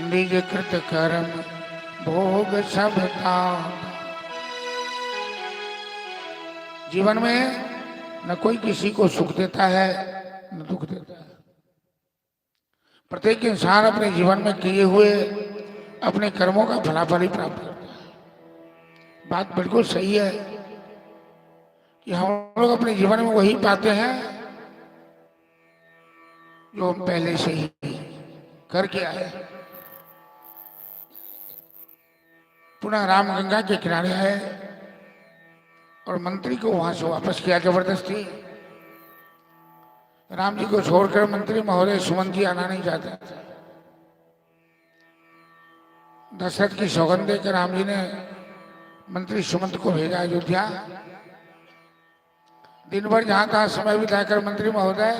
निज कृत कर्म भोग सब था। जीवन में न कोई किसी को सुख देता है न दुख देता है। प्रत्येक इंसान अपने जीवन में किए हुए अपने कर्मों का फलाफल ही प्राप्त करता है। बात बिल्कुल सही है कि हम लोग अपने जीवन में वही पाते हैं जो हम पहले से ही करके आए। पुनः राम गंगा के किनारे आए और मंत्री को वहां से वापस किया जबरदस्ती। राम जी को छोड़कर मंत्री महोदय सुमंत जी आना नहीं चाहते थे। दशरथ की सौगंध देकर राम जी ने मंत्री सुमंत को भेजा अयोध्या। दिन भर जहां तहां समय बिताकर मंत्री महोदय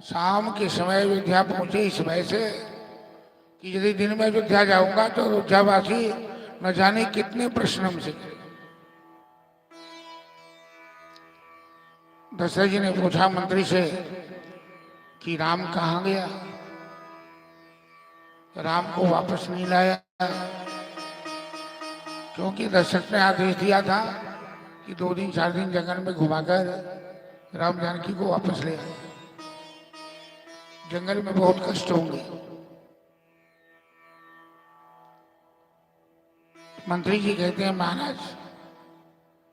शाम के समय अयोध्या पहुंचे इस भय से कि यदि दिन में अयोध्या जाऊंगा तो अयोध्यावासी न जाने कितने प्रश्न हमसे करेंगे। दशरथ जी ने पूछा मंत्री से कि राम कहाँ गया। राम को वापस नहीं लाया, क्योंकि दशरथ ने आदेश दिया था कि 2 दिन 4 दिन जंगल में घुमाकर राम जानकी को वापस ले आए। जंगल में बहुत कष्ट होंगे। मंत्री जी कहते हैं महाराज,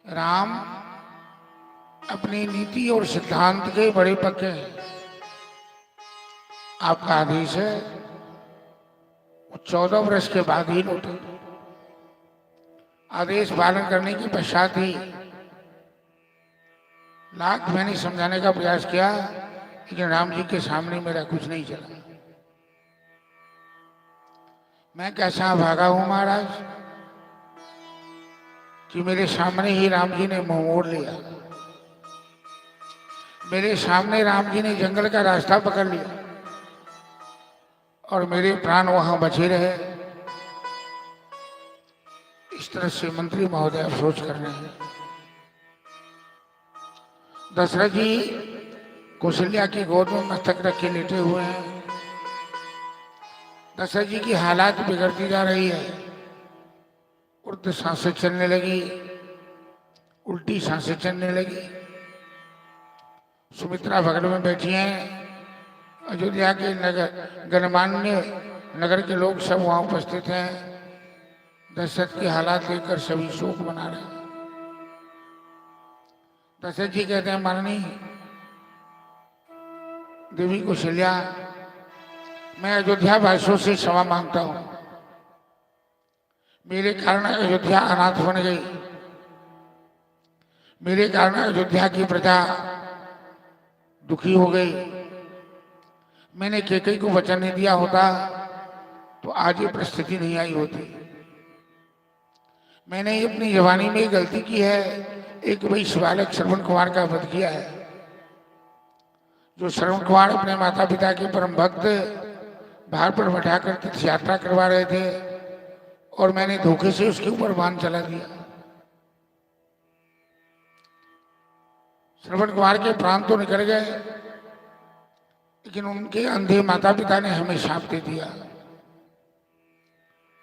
राम अपनी नीति और सिद्धांत के बड़े पक्के हैं। आपका आदेश है, वो 14 वर्ष के बाद ही लौटे। आदेश पालन करने के पश्चात ही लाख मैंने समझाने का प्रयास किया, लेकिन राम जी के सामने मेरा कुछ नहीं चला। मैं कैसा भागा हूं महाराज कि मेरे सामने ही राम जी ने मुंह मोड़ लिया। मेरे सामने राम जी ने जंगल का रास्ता पकड़ लिया और मेरे प्राण वहां बचे रहे। इस तरह से मंत्री महोदय अफसोस कर रहे हैं। दशरथ जी कौशल्या की गोद में मस्तक रख के लेटे हुए हैं। दशरथ जी की हालात बिगड़ती जा रही है। उर्द सांसें चलने लगी, उल्टी सांसें चलने लगी। सुमित्रा बगल में बैठी हैं। अयोध्या के नगर गणमान्य नगर के लोग सब वहां उपस्थित हैं। दशरथ के हालात देखकर सभी शोक मना रहे हैं। दशरथ जी कहते हैं, माननी देवी कौशल्या, मैं अयोध्या वासियों से क्षमा मांगता हूं। मेरे कारण अयोध्या अनाथ बन गई। मेरे कारण अयोध्या की प्रजा दुखी हो गई। मैंने कैकेयी को वचन नहीं दिया होता तो आज ये परिस्थिति नहीं आई होती। मैंने अपनी जवानी में गलती की है। एक वैश्य बालक श्रवण कुमार का वध किया है। जो श्रवण कुमार अपने माता पिता के परम भक्त बाहर पर बैठाकर तीर्थ यात्रा करवा रहे थे और मैंने धोखे से उसके ऊपर बाण चला दिया। श्रवण कुमार के प्राण तो निकल गए, लेकिन उनके अंधे माता पिता ने हमें शाप दे दिया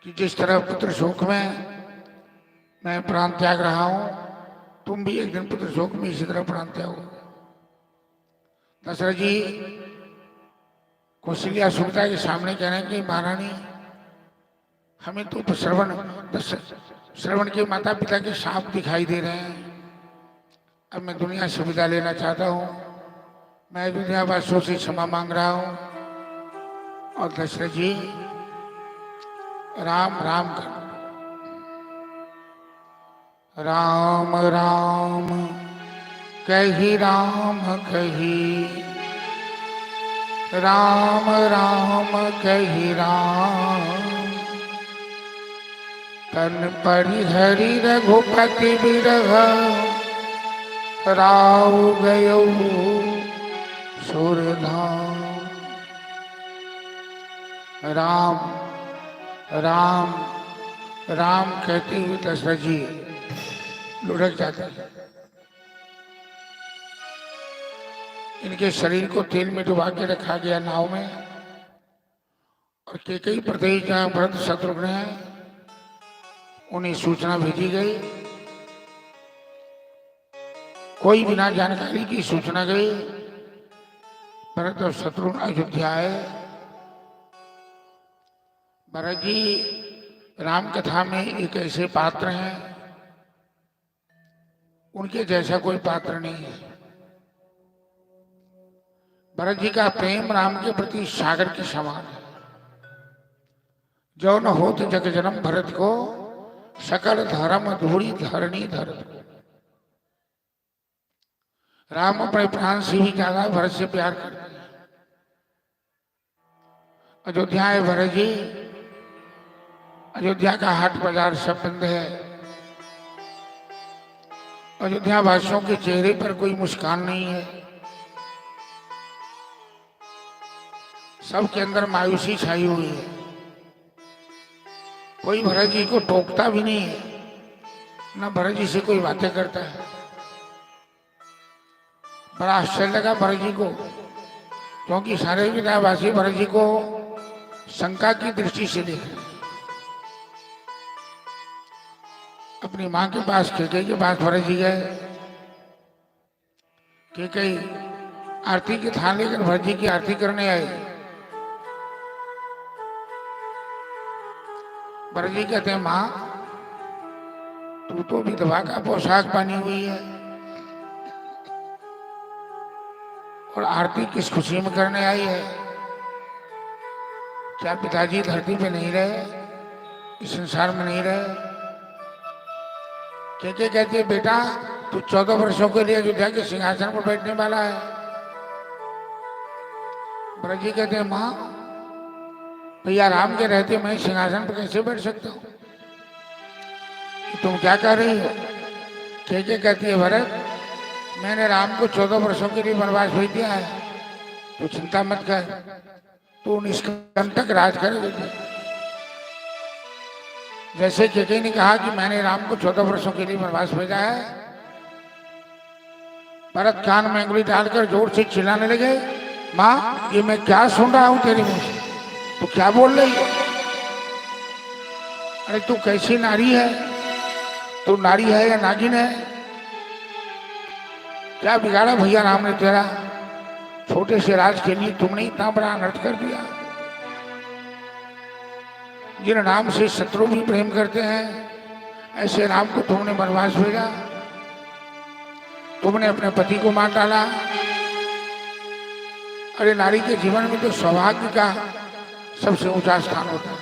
कि जिस तरह पुत्र शोक में मैं प्राण त्याग रहा हूं, तुम भी एक दिन पुत्र शोक में इसी तरह प्राण त्यागोगे। दशरथ जी कौशल्या सुमित्रा के सामने कह रहे हैं कि महारानी, हमें तो श्रवण के माता पिता के शाप दिखाई दे रहे हैं। अब मैं दुनिया से विदा लेना चाहता हूं। मैं दुनिया वासियों से क्षमा मांग रहा हूं। और दशरथ जी राम राम कर, राम राम कही राम कही, राम राम कही राम। तन परिहरि रघुपति बिरह, राव गयो सुरधाम। राम राम राम कहते हुए दशरथ जी लुढ़क जाते हैं। इनके शरीर को तेल में डुबा के रखा गया नाव में, और कैकेयी प्रदेश जहाँ भरत शत्रुघ्न हैं उन्हें सूचना भेजी गई। कोई बिना जानकारी की सूचना गई। भरत और शत्रुघ्न अयोध्या आए। भरत जी राम कथा में एक ऐसे पात्र हैं, उनके जैसा कोई पात्र नहीं है। भरत जी का प्रेम राम के प्रति सागर के समान है। जो न होत जग जन्म भरत को, सकल धर्म धूड़ी धरणी धरत को। राम अपने प्राण से भी ज्यादा भरत से प्यार करते हैं। अयोध्या है भरत जी। अयोध्या का हाट बाजार सब बंद है। अयोध्या वासियों के चेहरे पर कोई मुस्कान नहीं है। सबके अंदर मायूसी छाई हुई है। कोई भरत जी को टोकता भी नहीं है, न भरत जी से कोई बातें करता है। बड़ा आश्चर्य लगा भरत जी को, क्योंकि सारे विद्यावासी भरत जी को शंका की दृष्टि से देख रहे। अपनी मां के पास केकई के पास भरत जी गए। केकई आरती की थान लेकर भरत जी की आरती करने आए। भरत जी कहते हैं, मां तू तो विधवा का पोशाक पहनी हुई है और आरती किस खुशी में करने आई है? क्या पिताजी धरती पे नहीं रहे, इस संसार में नहीं रहे? क्या कहती है, बेटा तू 14 वर्षों के लिए अयोध्या के सिंहासन पर बैठने वाला है। भरत जी कहते हैं, मां भैया राम के रहते मैं सिंहासन पर कैसे बैठ सकता हूं? तुम क्या कर रही हो? क्या कहती है, भरत मैंने राम को 14 वर्षों के लिए वनवास भेज दिया है, तू चिंता मत कर, तू निष्कंटक राज करेगा। जैसे केकई ने कहा कि मैंने राम को 14 वर्षों के लिए वनवास भेजा है, भरत कान में अंगुली डालकर जोर से चिल्लाने लगे, मां ये मैं क्या सुन रहा हूं तेरे मुंह से? तू क्या बोल रही है? अरे तू कैसी नारी है? तू नारी है या नागिन है? क्या बिगाड़ा भैया राम ने तेरा? छोटे से राज के लिए तुमने इतना बड़ा अनर्थ कर दिया। जिन राम से शत्रु भी प्रेम करते हैं, ऐसे राम को तुमने वनवास भेजा। तुमने अपने पति को मार डाला। अरे नारी के जीवन में तो सौभाग्य का सबसे ऊंचा स्थान होता है।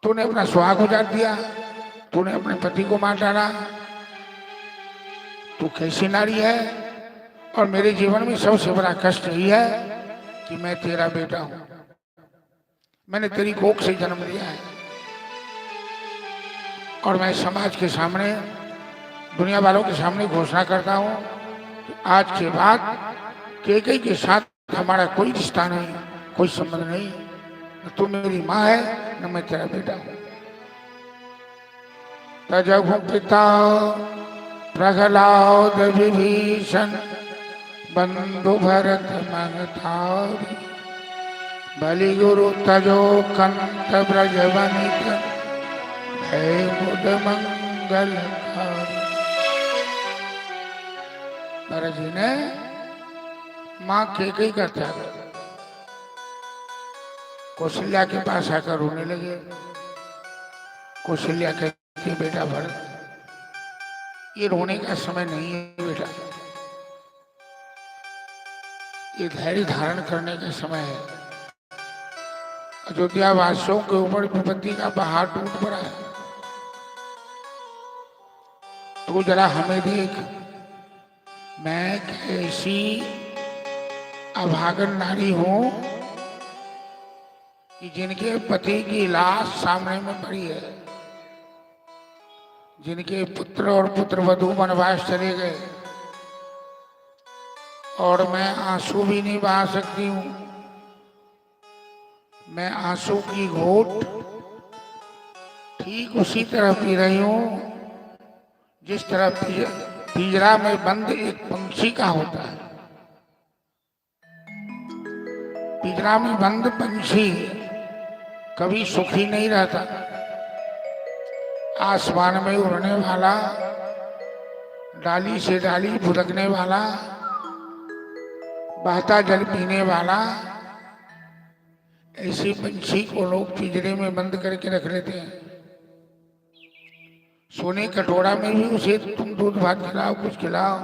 तूने अपना सुहाग उजाड़ दिया, तूने अपने पति को मार डाला। तू कैसी नारी है? और मेरे जीवन में सबसे बड़ा कष्ट यही है कि मैं तेरा बेटा हूं, मैंने तेरी कोख से जन्म लिया है और मैं समाज के सामने, दुनिया वालों के सामने घोषणा करता हूं कि आज के बाद केकई के साथ हमारा कोई रिश्ता नहीं, कोई संबंध नहीं। न तू मेरी माँ है न मैं तेरा बेटा हूं। तजहु पिता प्रहलाद विभीषण बंधु भरत मनतारी बलि गुरु तजो कंत ब्रज वनित भय मुद मंगल। भरत जी ने मां केकई का त्याग कौशल्या के पास आकर रोने लगे। कौशल्या कहती, बेटा भरत ये रोने का समय नहीं है बेटा, ये धैर्य धारण करने का समय है। अयोध्या वासियों के ऊपर विपत्ति का पहाड़ टूट पड़ा है। तू जरा हमें देख, मैं कैसी अभागन नारी हूं कि जिनके पति की लाश सामने में पड़ी है, जिनके पुत्र और पुत्रवधू वनवास चले गए और मैं आंसू भी नहीं बहा सकती हूं। मैं आंसू की घोट ठीक उसी तरह पी रही हूं जिस तरह पिंजरा में बंद एक पंछी का होता है। पिंजरा में बंद पंछी कभी सुखी नहीं रहता। आसमान में उड़ने वाला, डाली से डाली भुदकने वाला, बहता जल पीने वाला, ऐसी पंछी को लोग पिंजरे में बंद करके रख लेते हैं। सोने कटोरा में भी उसे तुम दूध भात खिलाओ, कुछ खिलाओ,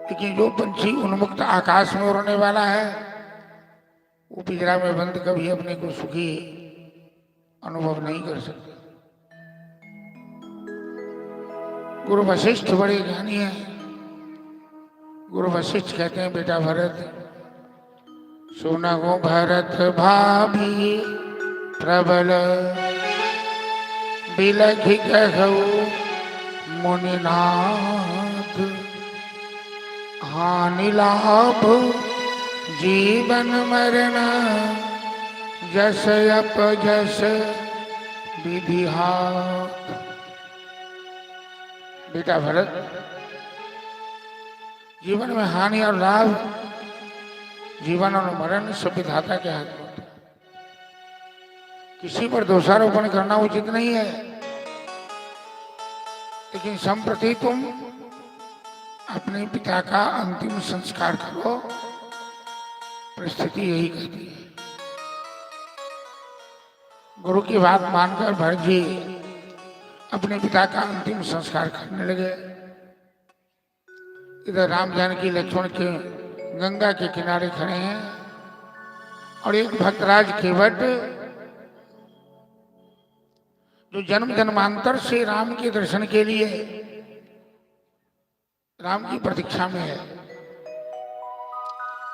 लेकिन जो पंछी उन्मुक्त आकाश में उड़ने वाला है वो पिंजरा में बंद कभी अपने को सुखी अनुभव नहीं कर सकते। गुरु वशिष्ठ बड़े ज्ञानी हैं। गुरु वशिष्ठ कहते हैं, बेटा भरत सुनहु भरत भाभी प्रबल बिलखि कहु मुनिनाथ हानि लाभ जीवन मरण जस अपजस विधि हाथ। बेटा भरत जीवन में हानि और लाभ जीवन और मरण सब विधाता के हाथ में होता है। किसी पर दोषारोपण करना उचित नहीं है, लेकिन संप्रति तुम अपने पिता का अंतिम संस्कार करो, परिस्थिति यही कहती है। गुरु की बात मानकर भरत जी अपने पिता का अंतिम संस्कार करने लगे। इधर राम जानकी लक्ष्मण के गंगा के किनारे खड़े हैं और एक भक्तराज केवट जो जन्म जन्मांतर से राम के दर्शन के लिए राम की प्रतीक्षा में है,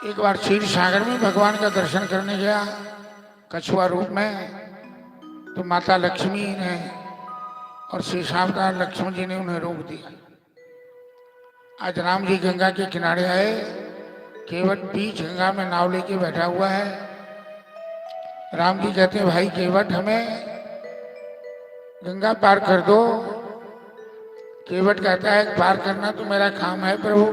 एक बार क्षीर सागर में भगवान का दर्शन करने गया कछुआ रूप में, तो माता लक्ष्मी ने और शेषावतार लक्ष्मण जी ने उन्हें रोक दिया। आज राम जी गंगा के किनारे आए, केवट बीच गंगा में नाव लेके बैठा हुआ है। राम जी कहते हैं, भाई केवट हमें गंगा पार कर दो। केवट कहता है, पार करना तो मेरा काम है प्रभु,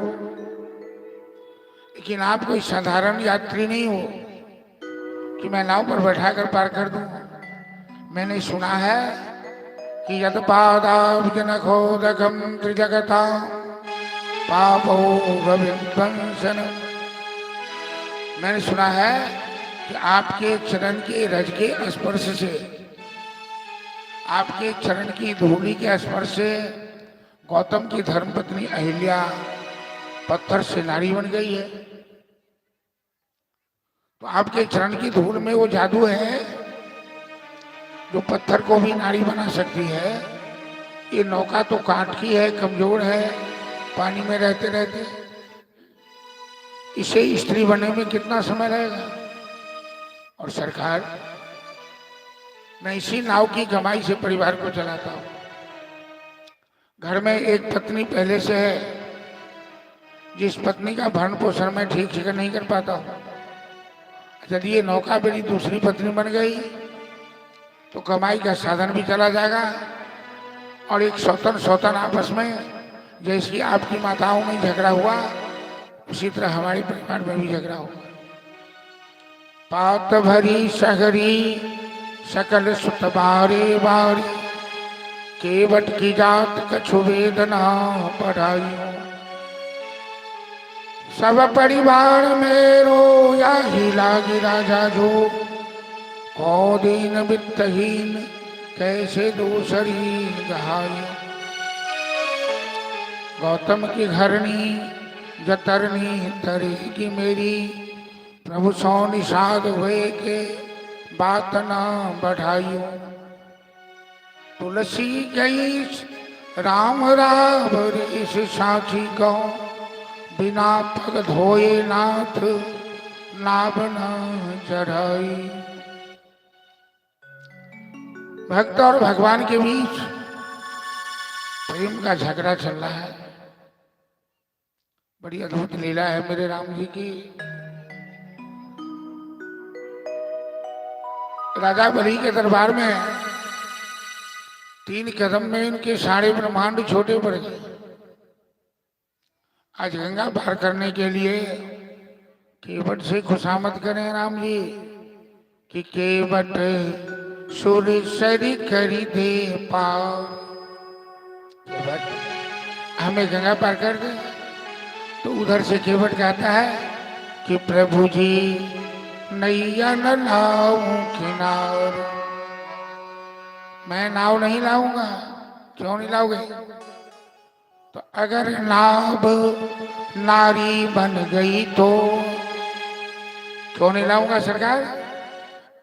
लेकिन आप कोई साधारण यात्री नहीं हो कि मैं नाव पर बैठा कर पार कर दूं। मैंने सुना है कि यद पादाब्जनखोदकं त्रिजगता पापो विध्वंसन। मैंने सुना है कि आपके चरण के रज के स्पर्श से, आपके चरण की धूलि के स्पर्श से गौतम की धर्मपत्नी अहिल्या पत्थर से नारी बन गई है। तो आपके चरण की धूल में वो जादू है जो पत्थर को भी नारी बना सकती है। ये नौका तो काठ की है, कमजोर है, पानी में रहते रहते इसे स्त्री बनने में कितना समय लगेगा। और सरकार, मैं इसी नाव की कमाई से परिवार को चलाता हूं। घर में एक पत्नी पहले से है, जिस पत्नी का भरण पोषण मैं ठीक से नहीं कर पाता हूं। यदि ये नौका मेरी दूसरी पत्नी बन गई तो कमाई का साधन भी चला जाएगा और एक सौतन आपस में, जैसी आपकी माताओं में झगड़ा हुआ उसी तरह हमारे परिवार में भी झगड़ा हुआ। पात भरी सगरी सकल सुत बारे बारी, केवट की जात कछु वेदना पढ़ाई। सब परिवार मेरो या ही लागी राजा जो, कौ दीन वित्तहीन कैसे दूसरी गहाई। गौतम की घरनी जतरनी तरेगी मेरी, प्रभु सौ निषाद हुए के बात न बढ़ाइयो। तुलसी गई राम रावर इस साथी गौ, बिना पग धोए नाथ नाभ न चढ़ाई। भक्त और भगवान के बीच प्रेम का झगड़ा चल रहा है। बड़ी अद्भुत लीला है मेरे राम जी की। राजा बलि के दरबार में 3 कदम में इनके सारे ब्रह्मांड छोटे पड़ गए। आज गंगा पार करने के लिए केवट से खुशामद करें राम जी कि केवट सुरसरी करी दे पार। केवट हमें गंगा पार कर दे। तो उधर से केवट कहता है कि प्रभु जी नैया न लाऊं किनार। मैं नाव नहीं लाऊंगा। क्यों नहीं लाओगे? तो अगर नाव नारी बन गई तो। क्यों नहीं लाऊंगा सरकार?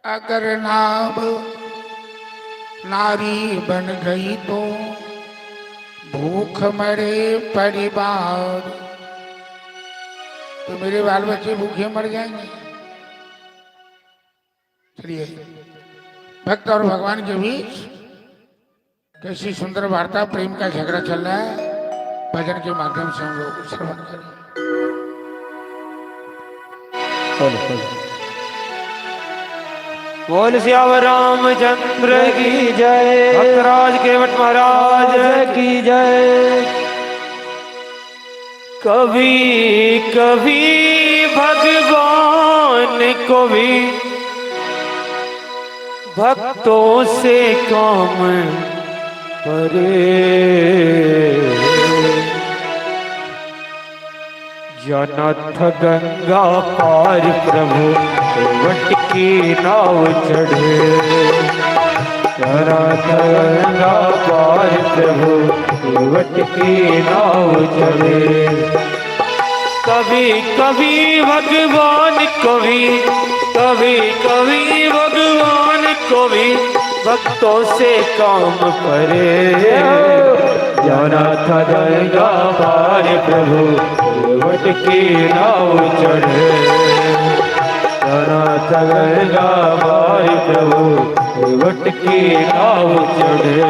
अगर नाव नारी बन गई तो भूख मरे परिवार। तो मेरे बाल बच्चे भूखे मर जाएंगे। चलिए, भक्त और भगवान के बीच कैसी सुंदर वार्ता, प्रेम का झगड़ा चल रहा है। भजन के माध्यम से हम लोग श्रवण करें। बोल सियावर रामचंद्र की जय। भक्तराज केवट महाराज की जय। कभी कभी भगवान भगवान को भी भक्तों से काम परे। जाना था गंगा पार प्रभु वट की नाव चढ़े। जाना था गंगा पार प्रभु वट की नाव चढ़े। कभी कभी भगवान को भी, कभी कभी भगवान को भी भक्तों से काम परे। जाना था गंगा पार प्रभु वट की नाव चढ़े। जाना था गंगा पार प्रभु वट की नाव चढ़े।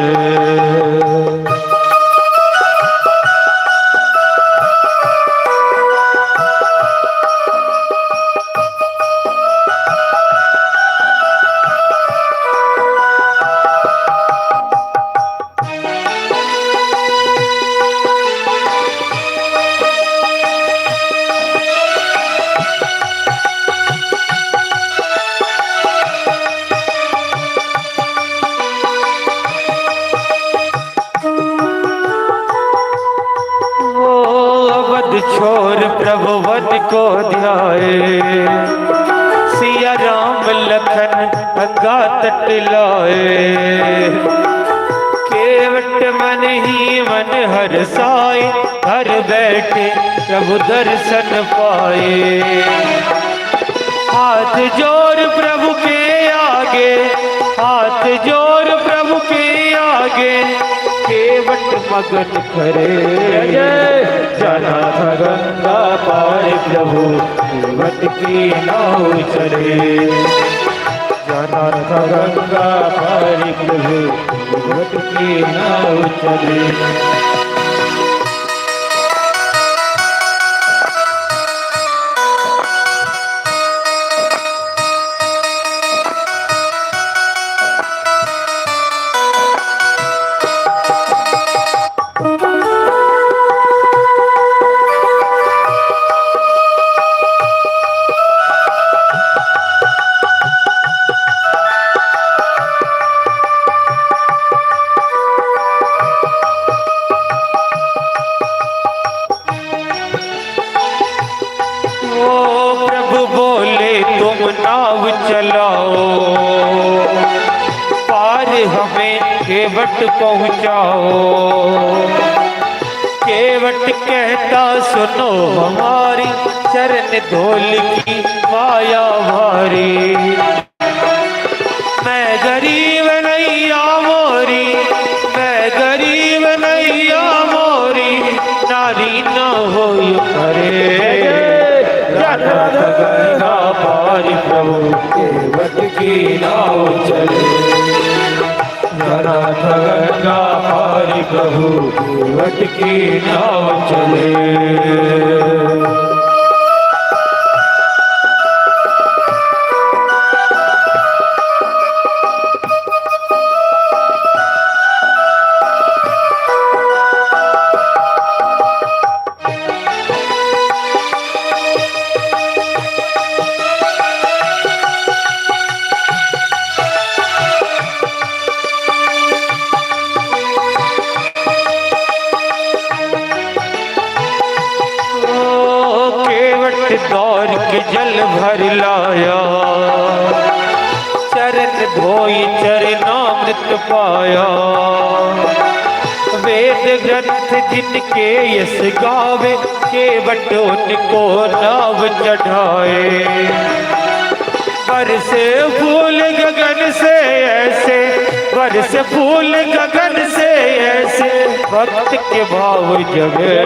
छोर प्रभु वन को ध्याए। सिया राम लखन गंगा तट लाए। केवट मन ही मन हर साए। घर बैठे प्रभु दर्शन पाए। हाथ जोड़ प्रभु के आगे, हाथ जोड़ प्रभु के आगे केवट मगन करे। जाना था गंगा पार प्रभु केवट की नाव चढ़े। जाना था गंगा पार प्रभु केवट की नाव चढ़े। नाव चलाओ पार हमें केवट पहुँचाओ। केवट कहता सुनो हमारी चरण धोल की माया भारी। मैं गरीब नैया मोरी, मैं गरीब नैया मोरी नारी न हो करे। जाना था गंगा पार प्रभु केवट की नाव चले। जाना था गंगा पार प्रभु केवट की नाव चले। दौड़ के जल भर लाया। चरण धोई चरणामृत पाया। वेद ग्रंथ जिनके यश गावे केवट उनको नाव चढ़ाए। बरसे फूल गगन से ऐसे, बरसे फूल गगन से ऐसे भक्त के भाव जगे।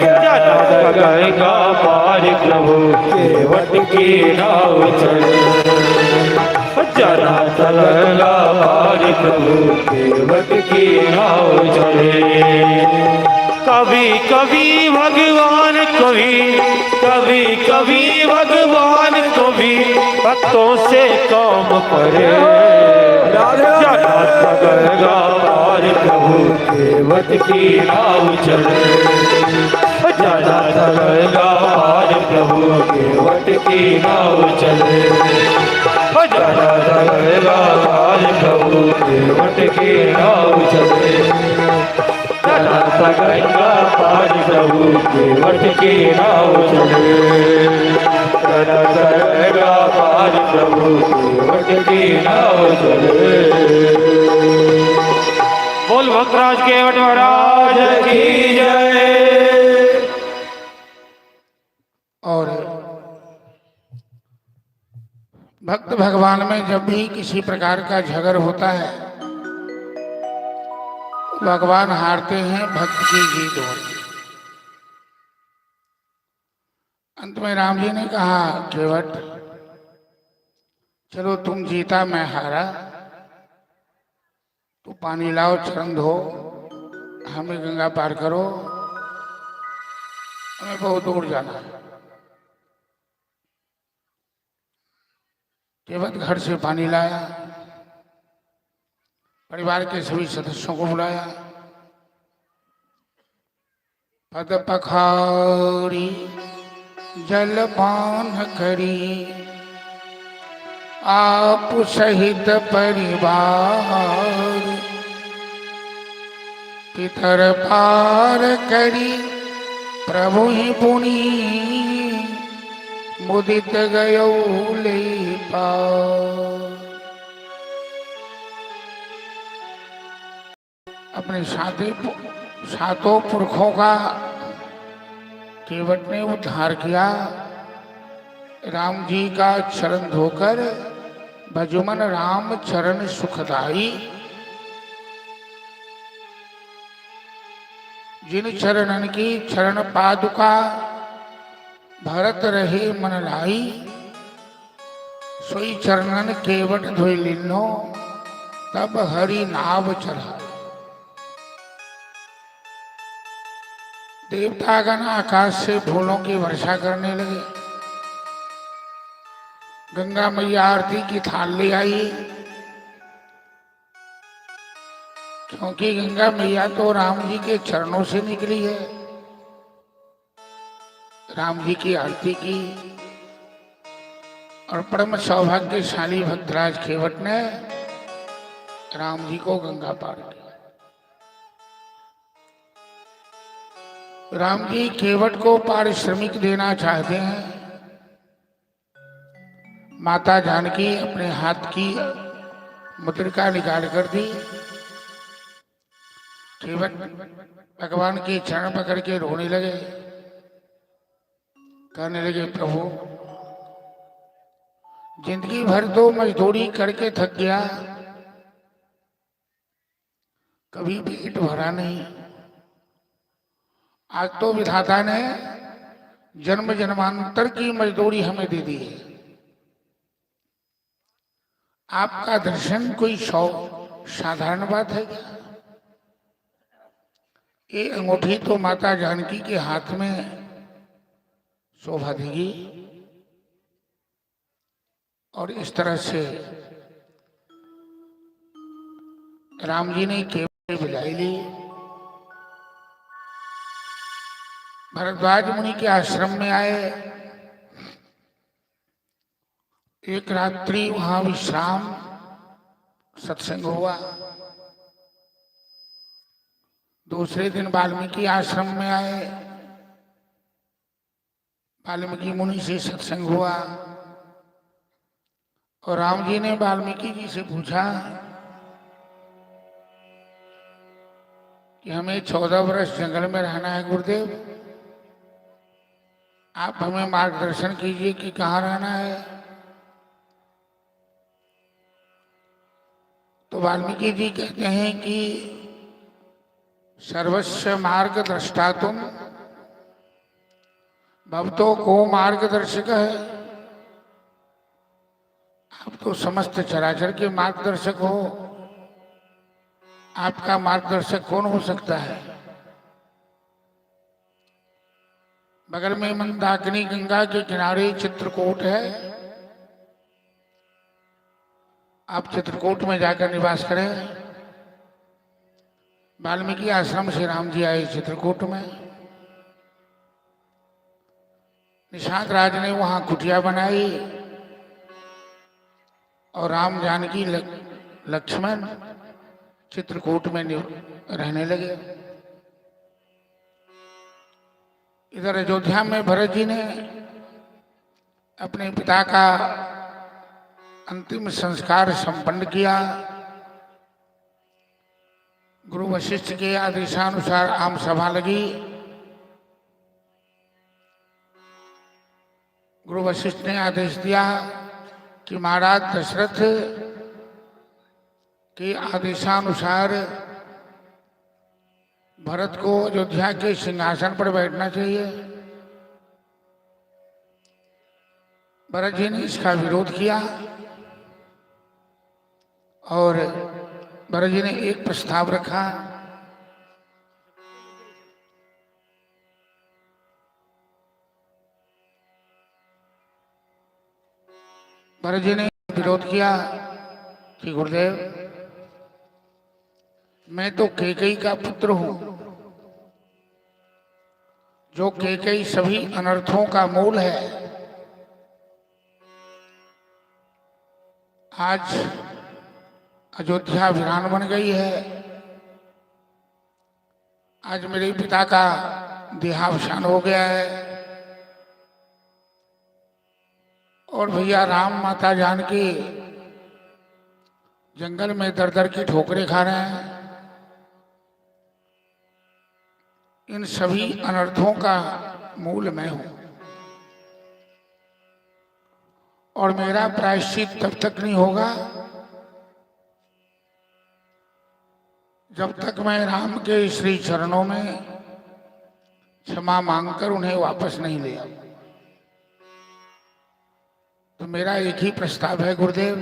जाना था गंगा पार प्रभु केवट की नाव चढ़े। जाना था गंगा पार प्रभु केवट की नाव चढ़े। कभी कभी भगवान को भी, कभी कभी भगवान को भी भक्तों से काम परे। जाना था गंगा पार प्रभु केवट की नाव चढ़े। जाना चलेगा पार प्रभु के वट की नाव चले जाना चलेगा पार प्रभु के वट की नाव चले जाना चलेगा पार प्रभु के वट की नाव चले जाना चलेगा पार प्रभु के वट की नाव चले। बोल भक्तराज केवट महाराज की जय। और भक्त भगवान में जब भी किसी प्रकार का झगड़ होता है, भगवान हारते हैं, भक्त की जीत होती है। अंत में राम जी ने कहा, केवट चलो तुम जीता मैं हारा, तो पानी लाओ, चरण धो, हमें गंगा पार करो, हमें बहुत दूर जाना है। केवट घर से पानी लाया, परिवार के सभी सदस्यों को बुलाया, पद पखारी जलपान करी, आप सहित परिवार, पितर पार करी प्रभु ही पुनि, मुदित गयो ले पार। अपने सातों पुरखों का केवट ने उद्धार किया। राम जी का चरण धोकर भजुमन राम चरण सुखदाई, जिन चरणन की चरण पादुका भरत रहे मन लाई, सोई चरणन केवट धोई लिन्नो, तब हरि नाव चढ़ाई। देवतागण आकाश से फूलों की वर्षा करने लगे। गंगा मैया आरती की थाल ले आई, क्योंकि गंगा मैया तो राम जी के चरणों से निकली है। राम जी की आरती की और परम सौभाग्यशाली भक्तराज केवट ने राम जी को गंगा पार किया। राम जी केवट को पारिश्रमिक देना चाहते हैं। माता जानकी अपने हाथ की मुद्रिका निकाल कर दी। केवट भगवान के चरण पकड़ के रोने लगे, कहने लगे, प्रभु जिंदगी भर तो मजदूरी करके थक गया, कभी पेट भरा नहीं। आज तो विधाता ने जन्म जन्मांतर की मजदूरी हमें दे दी है। आपका दर्शन कोई साधारण बात है क्या? ये अंगूठी तो माता जानकी के हाथ में शोभा देगी। और इस तरह से राम जी ने केवट बिलाई ली। भरद्वाज मुनि के आश्रम में आए। एक रात्रि वहां विश्राम सत्संग हुआ। दूसरे दिन वाल्मीकि आश्रम में आए। वाल्मीकि मुनि से सत्संग हुआ। और राम जी ने वाल्मीकि जी से पूछा कि हमें 14 वर्ष जंगल में रहना है गुरुदेव, आप हमें मार्गदर्शन कीजिए कि कहाँ रहना है। तो वाल्मीकि जी कहते हैं कि सर्वस्व मार्गदृष्टा तुम, भक्तों को मार्गदर्शक है। आप तो समस्त चराचर के मार्गदर्शक हो, आपका मार्गदर्शक कौन हो सकता है? बगल में मंदाकिनी गंगा के किनारे चित्रकूट है। आप चित्रकूट में जाकर निवास करें। वाल्मीकि आश्रम से राम जी आए चित्रकूट में। निषाद राज ने वहां कुटिया बनाई और राम जानकी लक्ष्मण चित्रकूट में रहने लगे। इधर अयोध्या में भरत जी ने अपने पिता का अंतिम संस्कार संपन्न किया। गुरु वशिष्ठ के आदेशानुसार आम सभा लगी। गुरु वशिष्ठ ने आदेश दिया कि महाराज दशरथ के आदेशानुसार भरत को अयोध्या के सिंहासन पर बैठना चाहिए। भरत जी ने इसका विरोध किया और भरत जी ने एक प्रस्ताव रखा। भरत जी ने विरोध किया कि गुरुदेव, मैं तो कैकेयी का पुत्र हूं, जो कैकेयी सभी अनर्थों का मूल है। आज अयोध्या वीरान बन गई है। आज मेरे पिता का देहावसान हो गया है और भैया राम माता जानकी जंगल में दर दर की ठोकरें खा रहे हैं। इन सभी अनर्थों का मूल मैं हूं और मेरा प्रायश्चित तब तक नहीं होगा जब तक मैं राम के श्री चरणों में क्षमा मांगकर उन्हें वापस नहीं ले आऊं। तो मेरा एक ही प्रस्ताव है गुरुदेव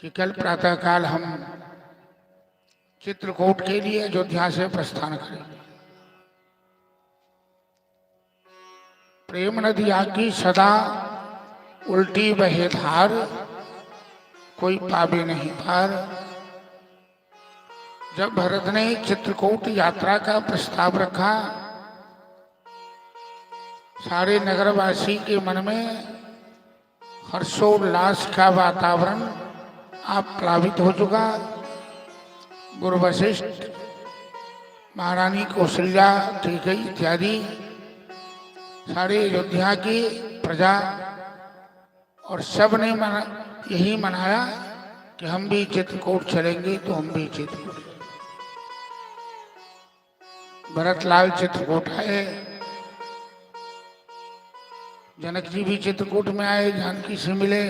कि कल प्रातःकाल हम चित्रकूट के लिए अयोध्या से प्रस्थान करें। प्रेम नदिया की सदा उल्टी बहे धार, कोई पावे नहीं पार। जब भरत ने चित्रकूट यात्रा का प्रस्ताव रखा, सारे नगरवासी के मन में हर्षोल्लास का वातावरण आप प्लावित हो चुका। गुरु वशिष्ठ, महारानी कौशल्या, कैकेयी इत्यादि सारे अयोध्या की प्रजा और सब ने यही मनाया कि हम भी चित्रकूट चलेंगे। तो हम भी चित्रकूट, भरतलाल चित्रकूट आए, जनक जी भी चित्रकूट में आए, जानकी से मिले।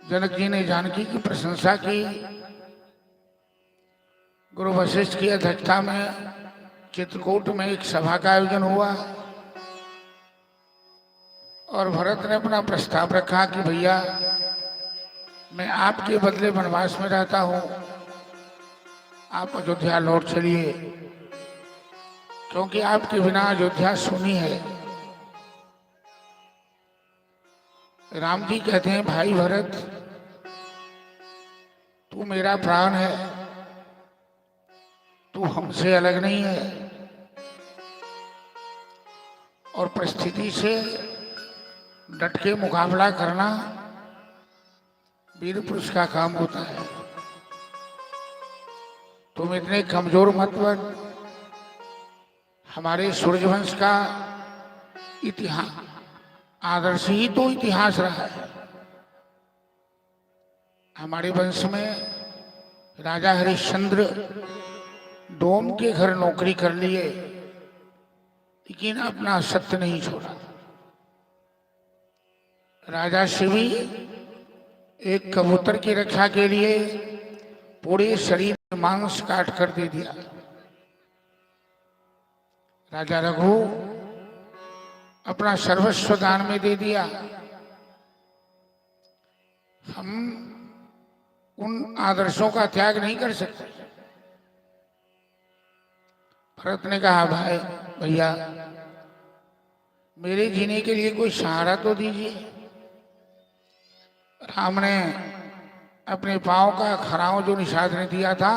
जनक जी ने जानकी की प्रशंसा की। गुरु वशिष्ठ की अध्यक्षता में चित्रकूट में एक सभा का आयोजन हुआ और भरत ने अपना प्रस्ताव रखा कि भैया, मैं आपके बदले वनवास में रहता हूं, आप अयोध्या लौट चलिए, क्योंकि आपके बिना अयोध्या सुनी है। राम जी कहते हैं, भाई भरत, तू मेरा प्राण है, तू हमसे अलग नहीं है और परिस्थिति से डट के मुकाबला करना वीर पुरुष का काम होता है। तुम इतने कमजोर मत बन। हमारे सूर्यवंश का इतिहास, आदर्श ही तो इतिहास रहा है। हमारे वंश में राजा हरिश्चंद्र डोम के घर नौकरी कर लिए, लेकिन अपना सत्य नहीं छोड़ा। राजा शिवी एक कबूतर की रक्षा के लिए पूरे शरीर में मांस काट कर दे दिया। राजा रघु अपना सर्वस्व दान में दे दिया। हम उन आदर्शों का त्याग नहीं कर सकते। भरत ने कहा, भाई भैया, मेरे जीने के लिए कोई सहारा तो दीजिए। राम ने अपने पांव का खराव जो निषाद ने दिया था,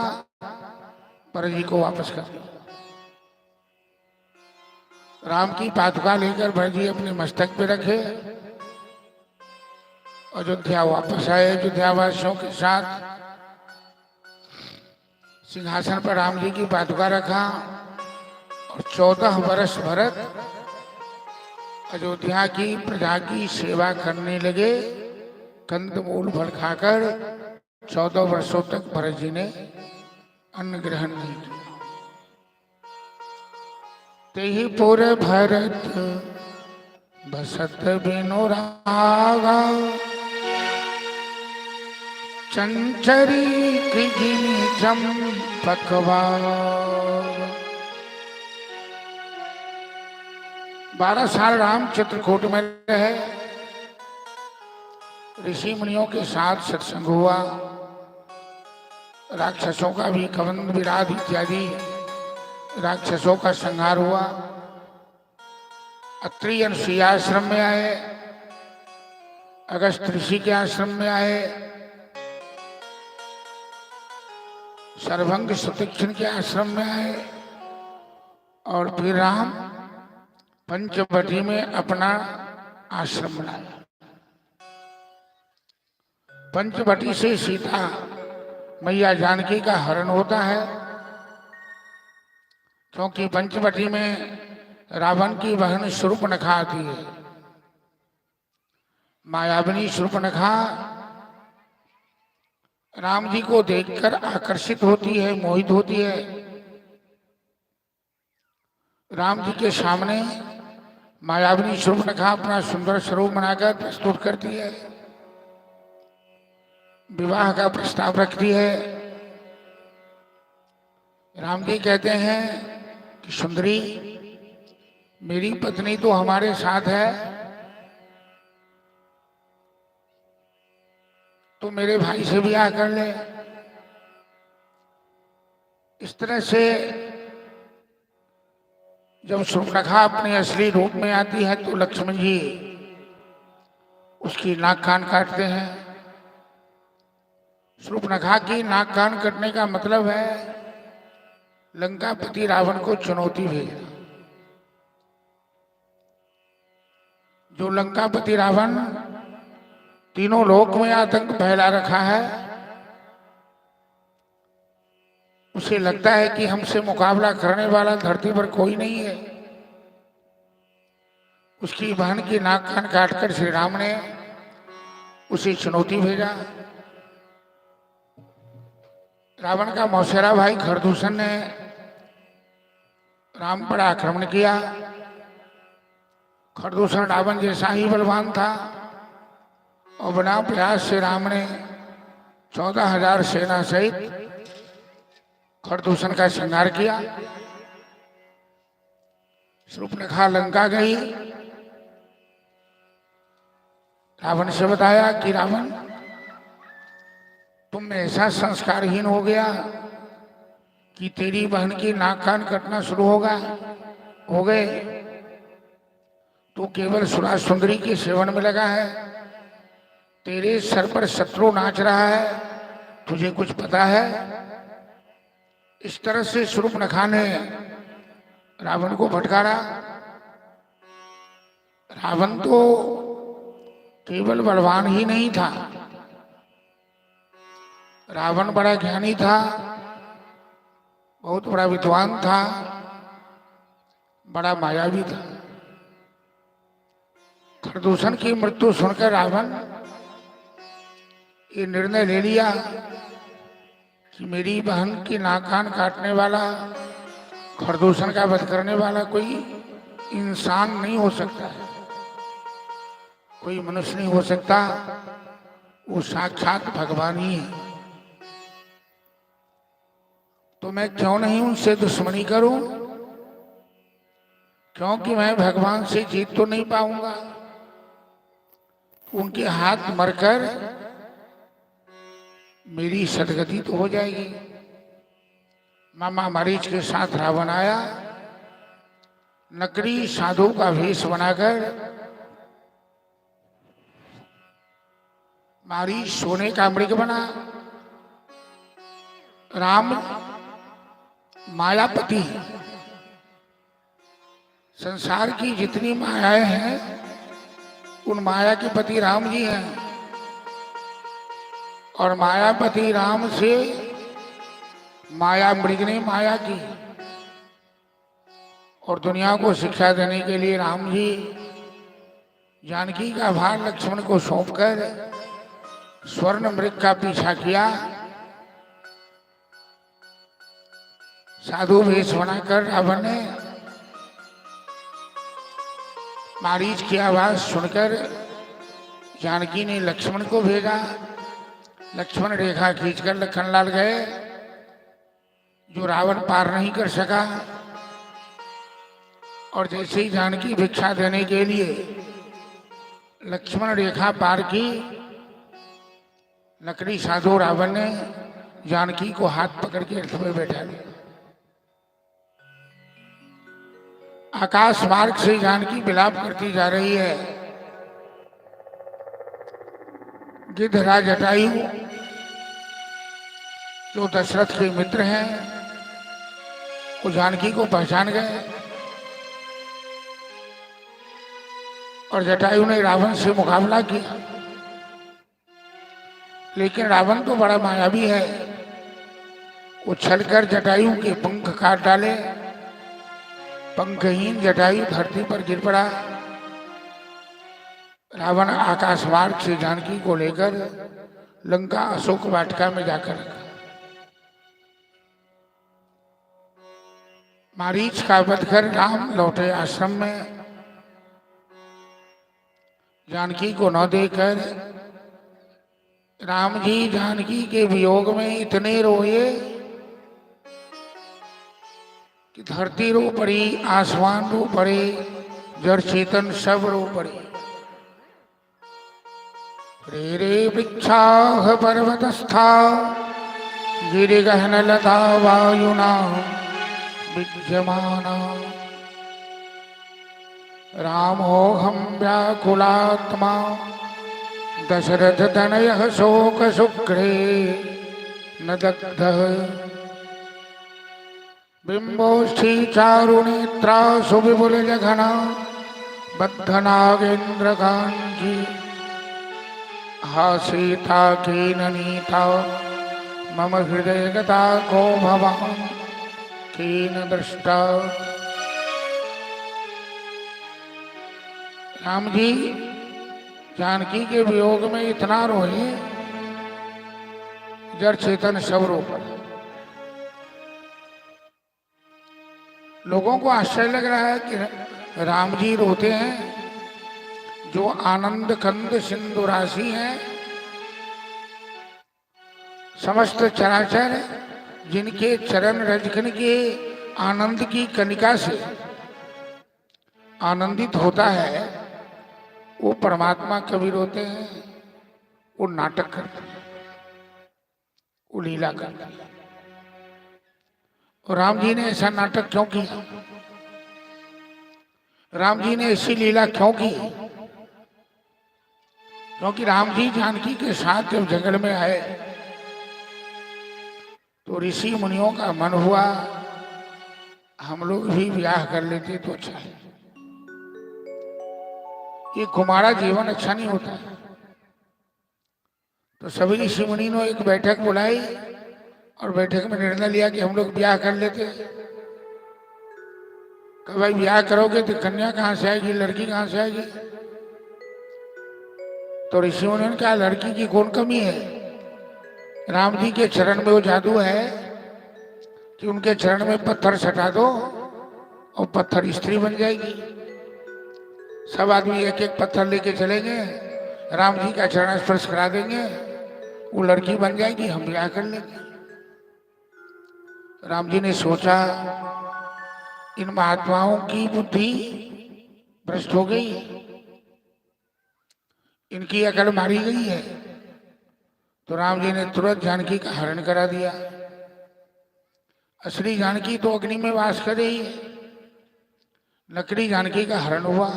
भरत जी को वापस कर दिया। राम की पादुका लेकर भरत जी अपने मस्तक पे रखे। अयोध्या वापस आए। अयोध्या वासियों के साथ सिंहासन पर राम जी की पादुका रखा और 14 वर्ष भरत अयोध्या की प्रजा की सेवा करने लगे। कंदमूल फल खाकर 14 वर्षों तक भरत जी ने अन्न ग्रहण नहीं किया। तेहि पुर भरत बसत बिनु रागा, चंचरी कृजिनी चंपकवा। 12 साल राम चित्रकूट में रहे। ऋषि मुनियों के साथ सत्संग हुआ। राक्षसों का भी कवंद विराध इत्यादि राक्षसों का संहार हुआ। अत्रि अनुसुईया आश्रम में आए। अगस्त ऋषि के आश्रम में आए। सर्वंग सुतीक्षण के आश्रम में आए और फिर राम पंचवटी में अपना आश्रम बनाया। पंचवटी से सीता मैया जानकी का हरण होता है, क्योंकि पंचवटी में रावण की बहन शूर्पणखा आती है। मायाविनी शूर्पणखा राम जी को देखकर आकर्षित होती है, मोहित होती है। राम जी के सामने मायाविनी शूर्पणखा अपना सुंदर स्वरूप बनाकर प्रस्तुत करती है। विवाह का प्रस्ताव रखती है। राम जी कहते हैं कि सुंदरी, मेरी पत्नी तो हमारे साथ है, तो मेरे भाई से ब्याह कर ले। इस तरह से जब शूर्पणखा अपने असली रूप में आती है तो लक्ष्मण जी उसकी नाक कान काटते हैं। शूर्पणखा की नाक कान कटने का मतलब है लंकापति रावण को चुनौती भेजना। जो लंकापति रावण तीनों लोक में आतंक फैला रखा है, उसे लगता है कि हमसे मुकाबला करने वाला धरती पर कोई नहीं है। उसकी बहन की नाक कान काटकर श्री राम ने उसे चुनौती भेजा। रावण का मौसेरा भाई खरदूषण ने राम पर आक्रमण किया। खरदूषण रावण जैसा ही बलवान था और बिना प्रयास से राम ने 14,000 सेना सहित खरदूषण का श्रृंगार किया। शूर्पणखा लंका गई। रावण से बताया कि रावण, तुम में ऐसा संस्कारहीन हो गया कि तेरी बहन की नाक कान कटना शुरू हो गए। तू केवल सुरा सुंदरी के सेवन में लगा है। तेरे सर पर शत्रु नाच रहा है, तुझे कुछ पता है? इस तरह से शूर्पणखा ने रावण को फटकारा। रावण तो केवल बलवान ही नहीं था, रावण बड़ा ज्ञानी था, बहुत बड़ा विद्वान था, बड़ा मायावी था। खरदूषण की मृत्यु सुनकर रावण ये निर्णय ले लिया कि मेरी बहन की नाक कान काटने वाला, खरदूषण का वध करने वाला कोई इंसान नहीं हो सकता है, कोई मनुष्य नहीं हो सकता, वो साक्षात भगवान ही है। तो मैं क्यों नहीं उनसे दुश्मनी करूं, क्योंकि मैं भगवान से जीत तो नहीं पाऊंगा। उनके हाथ मरकर मेरी सदगति तो हो जाएगी। मामा मरीच के साथ रावण आया, नकली साधु का वेश बनाकर मारीच सोने का मृग बना। राम मायापति, संसार की जितनी मायाएं हैं उन माया के पति राम जी हैं, और मायापति राम से माया मृग ने माया की, और दुनिया को शिक्षा देने के लिए राम जी जानकी का भार लक्ष्मण को सौंपकर स्वर्ण मृग का पीछा किया। साधु वेश बनाकर रावण ने मारीच की आवाज सुनकर जानकी ने लक्ष्मण को भेजा। लक्ष्मण रेखा खींचकर लखनलाल गए, जो रावण पार नहीं कर सका। और जैसे ही जानकी भिक्षा देने के लिए लक्ष्मण रेखा पार की, लकड़ी साधु रावण ने जानकी को हाथ पकड़ के रथ में बैठा लिया। आकाश मार्ग से जानकी विलाप करती जा रही है। गिद्धराज जटायु जो दशरथ के मित्र हैं, वो जानकी को पहचान गए और जटायु ने रावण से मुकाबला किया। लेकिन रावण तो बड़ा मायावी है, वो छलकर जटायु के पंख काट डाले। पंखहीन जटायु धरती पर गिर पड़ा। रावण आकाश मार्ग से जानकी को लेकर लंका अशोक वाटिका में जाकर रखा। मारीच का वध कर राम लौटे आश्रम में। जानकी को न देकर राम जी जानकी के वियोग में इतने रोए कि धरती रो पड़ी, आसमान रो पड़े, जड़ चेतन सब रो पड़ी। रे रे वृक्षाः पर्वतस्था गिरिगहन लता वायुना विद्यमाना रामोऽहं व्याकुलात्मा दशरथ तनयः शोक शुक्रे न दग्धः बिंबोष्ठी चारुनेत्रा सुविपुल जघना बद्धनागेन्द्र कांची हा सीता कीन नीता मम हृदय गता को भवान कीन दृष्टा। राम जी जानकी के वियोग में इतना रोए, जड़ चेतन सब रो पड़े। लोगों को आश्चर्य लग रहा है कि राम जी रोते हैं, जो आनंद कंद सिंधु राशि हैं। समस्त चराचर जिनके चरण रजकन के आनंद की कनिका से आनंदित होता है, वो परमात्मा कभी रोते हैं, वो नाटक करते हैं, वो लीला करते हैं। और राम जी ने ऐसा नाटक क्यों किया? राम जी ने ऐसी लीला क्यों की? क्योंकि राम जी जानकी के साथ जब जंगल में आए तो ऋषि मुनियों का मन हुआ हम लोग भी ब्याह कर लेते तो अच्छा है। ये कुमारा जीवन अच्छा नहीं होता। तो सभी ऋषि मुनि ने एक बैठक बुलाई और बैठक में निर्णय लिया कि हम लोग ब्याह कर लेते। कब भाई ब्याह करोगे तो कन्या कहाँ से आएगी, लड़की कहाँ से आएगी? तो ऋषि मुनियों ने कहा लड़की की कौन कमी है? राम जी के चरण में वो जादू है कि उनके चरण में पत्थर सटा दो और पत्थर स्त्री बन जाएगी। सब आदमी एक एक पत्थर लेके चलेंगे, राम जी का चरण स्पर्श करा देंगे, वो लड़की बन जाएगी, हम ब्याह कर लेंगे। राम जी ने सोचा इन महात्माओं की बुद्धि भ्रष्ट हो गई, इनकी अकल मारी गई है। तो राम जी ने तुरंत जानकी का हरण करा दिया। असली जानकी तो अग्नि में वास कर रही है, नकली जानकी का हरण हुआ।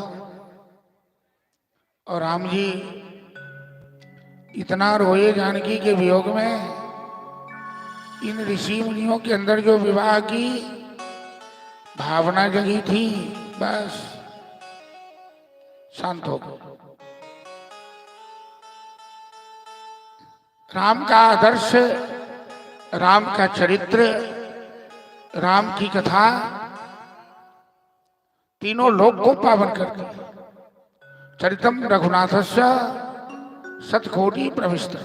और राम जी इतना रोए जानकी के वियोग में। इन ऋषि मुनियों के अंदर जो विवाह की भावना जगी थी बस शांत हो गए। राम का आदर्श, राम का चरित्र, राम की कथा तीनों लोक को पावन करती है। चरितम रघुनाथस्य शतकोटि प्रविष्ट।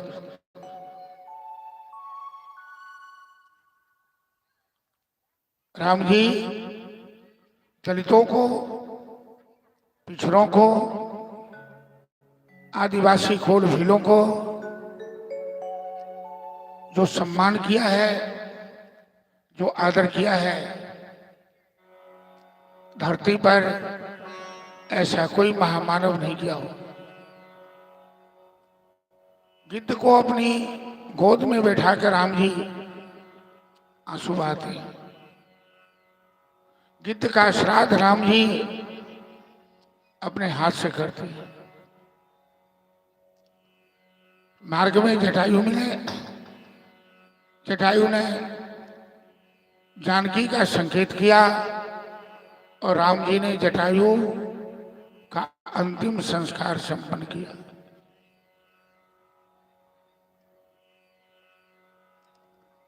राम जी दलितों को, पिछड़ों को, आदिवासी खोल भीलों को जो सम्मान किया है, जो आदर किया है, धरती पर ऐसा कोई महामानव नहीं किया हो। गिद्ध को अपनी गोद में बैठाकर राम जी आंसू बहाते हैं। गिद्ध का श्राद्ध राम जी अपने हाथ से करते हैं। मार्ग में जटायु मिले, जटायु ने जानकी का संकेत किया और राम जी ने जटायु का अंतिम संस्कार संपन्न किया।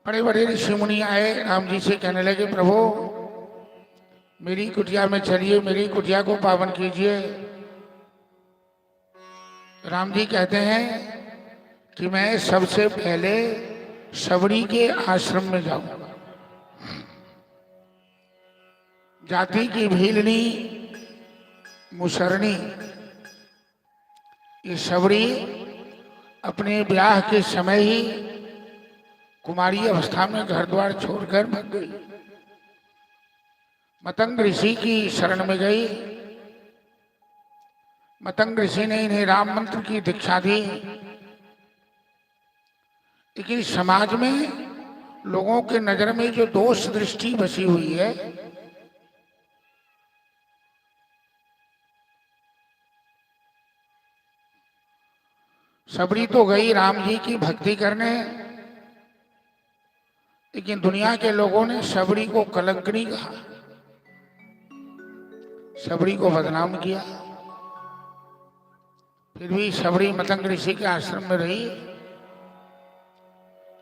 बड़े बड़े ऋषि मुनि आए, राम जी से कहने लगे, प्रभु मेरी कुटिया में चलिए, मेरी कुटिया को पावन कीजिए। राम जी कहते हैं कि मैं सबसे पहले शबरी के आश्रम में जाऊंगा। जाति की भीलनी मुसरनी, ये शबरी अपने ब्याह के समय ही कुमारी अवस्था में घर द्वार छोड़कर भाग गई। मतंग ऋषि की शरण में गई। मतंग ऋषि ने इन्हें राम मंत्र की दीक्षा दी। लेकिन समाज में लोगों के नजर में जो दोष दृष्टि बसी हुई है, शबरी तो गई राम जी की भक्ति करने, लेकिन दुनिया के लोगों ने शबरी को कलंकनी कहा, शबरी को बदनाम किया। फिर भी शबरी मतंग ऋषि के आश्रम में रही।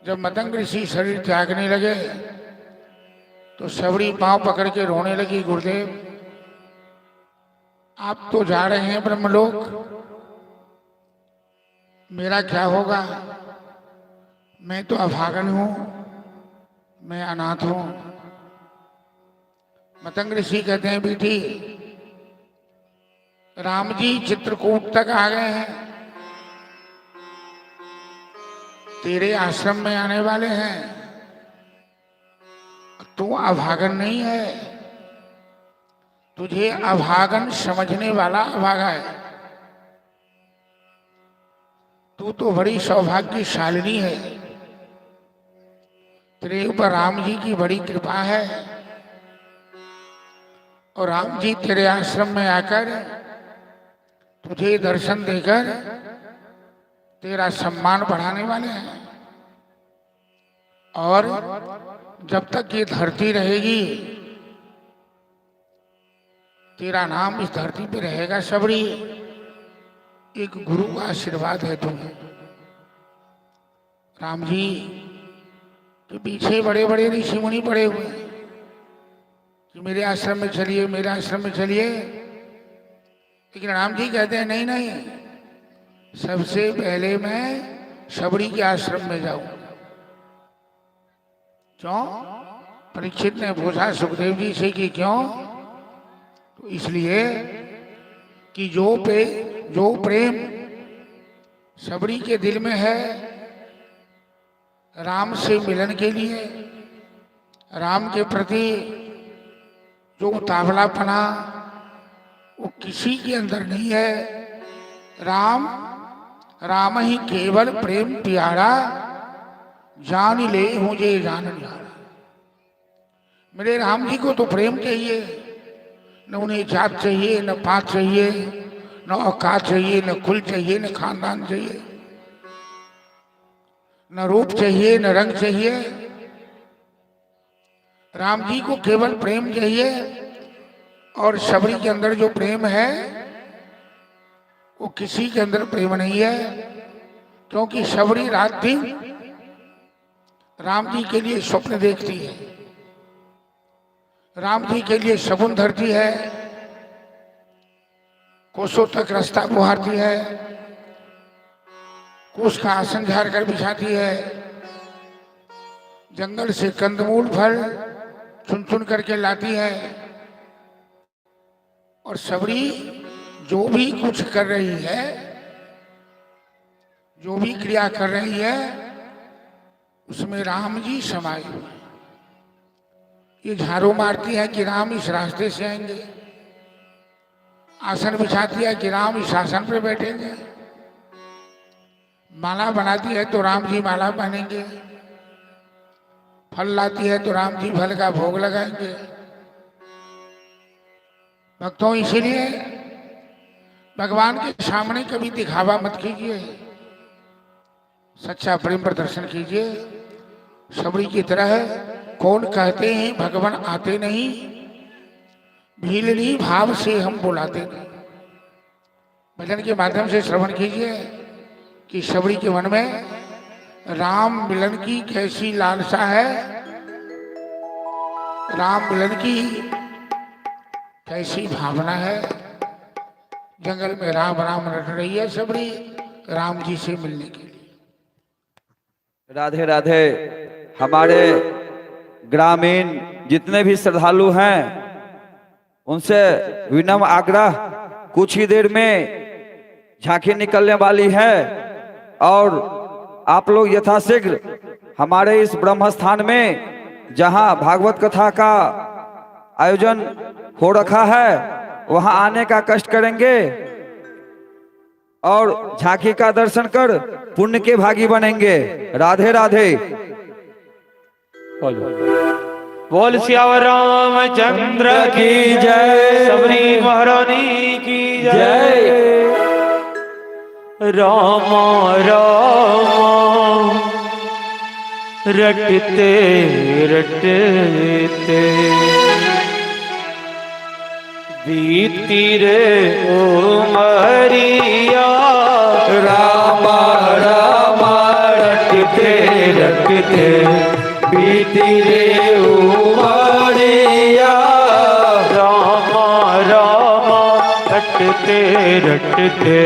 जब मतंग ऋषि शरीर त्यागने लगे तो शबरी पांव पकड़ के रोने लगी, गुरुदेव आप तो जा रहे हैं ब्रह्मलोक, मेरा क्या होगा? मैं तो अभागन हूं, मैं अनाथ हूं। मतंग ऋषि कहते हैं, बेटी राम जी चित्रकूट तक आ गए हैं, तेरे आश्रम में आने वाले हैं, तू अभागन नहीं है। तुझे अभागन समझने वाला अभागा है। तू तो बड़ी सौभाग्यशालिनी है, तेरे ऊपर राम जी की बड़ी कृपा है और राम जी तेरे आश्रम में आकर तुझे दर्शन देकर तेरा सम्मान बढ़ाने वाले हैं। और जब तक ये धरती रहेगी तेरा नाम इस धरती पे रहेगा। शबरी, एक गुरु का आशीर्वाद है तुम्हें। राम जी के पीछे बड़े बड़े ऋषि मुनि पड़े हुए हैं कि मेरे आश्रम में चलिए, मेरे आश्रम में चलिए। लेकिन राम जी कहते हैं, नहीं नहीं, सबसे पहले मैं शबरी के आश्रम में जाऊं। क्यों? परीक्षित ने पूछा सुखदेव जी से कि क्यों? तो इसलिए कि जो प्रेम शबरी के दिल में है राम से मिलन के लिए, राम के प्रति जो उतावलापना वो किसी के अंदर नहीं है। राम ही केवल प्रेम प्यारा, जान ले मुझे जान न्यारा। मेरे राम जी को तो प्रेम चाहिए, न उन्हें जात चाहिए, न पात चाहिए, न औकात चाहिए, न कुल चाहिए, न खानदान चाहिए, न रूप चाहिए, न रंग चाहिए। राम जी को केवल प्रेम चाहिए और शबरी के अंदर जो प्रेम है वो किसी के अंदर प्रेम नहीं है, क्योंकि शबरी रात दिन राम जी के लिए स्वप्न देखती है, राम जी के लिए शगुन धरती है, कोसों तक रास्ता बुहारती है, कुश का आसन झाड़ कर बिछाती है, जंगल से कंदमूल फल चुन चुन करके लाती है। और शबरी जो भी कुछ कर रही है, जो भी क्रिया कर रही है, उसमें राम जी समाये हुए हैं। ये झाड़ू मारती है कि राम इस रास्ते से आएंगे, आसन बिछाती है कि राम इस आसन पर बैठेंगे, माला बनाती है तो राम जी माला पहनेंगे, फल लाती है तो राम जी फल का भोग लगाएंगे। भक्तों, इसीलिए भगवान के सामने कभी दिखावा मत कीजिए, सच्चा प्रेम प्रदर्शन कीजिए। शबरी की तरह कौन कहते हैं भगवान आते नहीं, भीलनी भाव से हम बुलाते नहीं। भजन के माध्यम से श्रवण कीजिए कि शबरी के मन में राम मिलन की कैसी लालसा है, राम मिलन की कैसी भावना है। जंगल में राम राम रट रही है शबरी राम जी से मिलने के लिए। राधे राधे। हमारे ग्रामीण जितने भी श्रद्धालु हैं उनसे विनम्र आग्रह, कुछ ही देर में झांकी निकलने वाली है और आप लोग यथाशीघ्र हमारे इस ब्रह्म स्थान में जहां भागवत कथा का आयोजन हो रखा है वहां आने का कष्ट करेंगे और झांकी का दर्शन कर पुण्य के भागी बनेंगे। राधे राधे। बोल सियावर रामचंद्र की जय, सबरी महारानी की जय। राम राम रटते रटते बीती रे उमरिया, राम राम रटते रटते बीती रे उमरिया, राम राम रटते रटते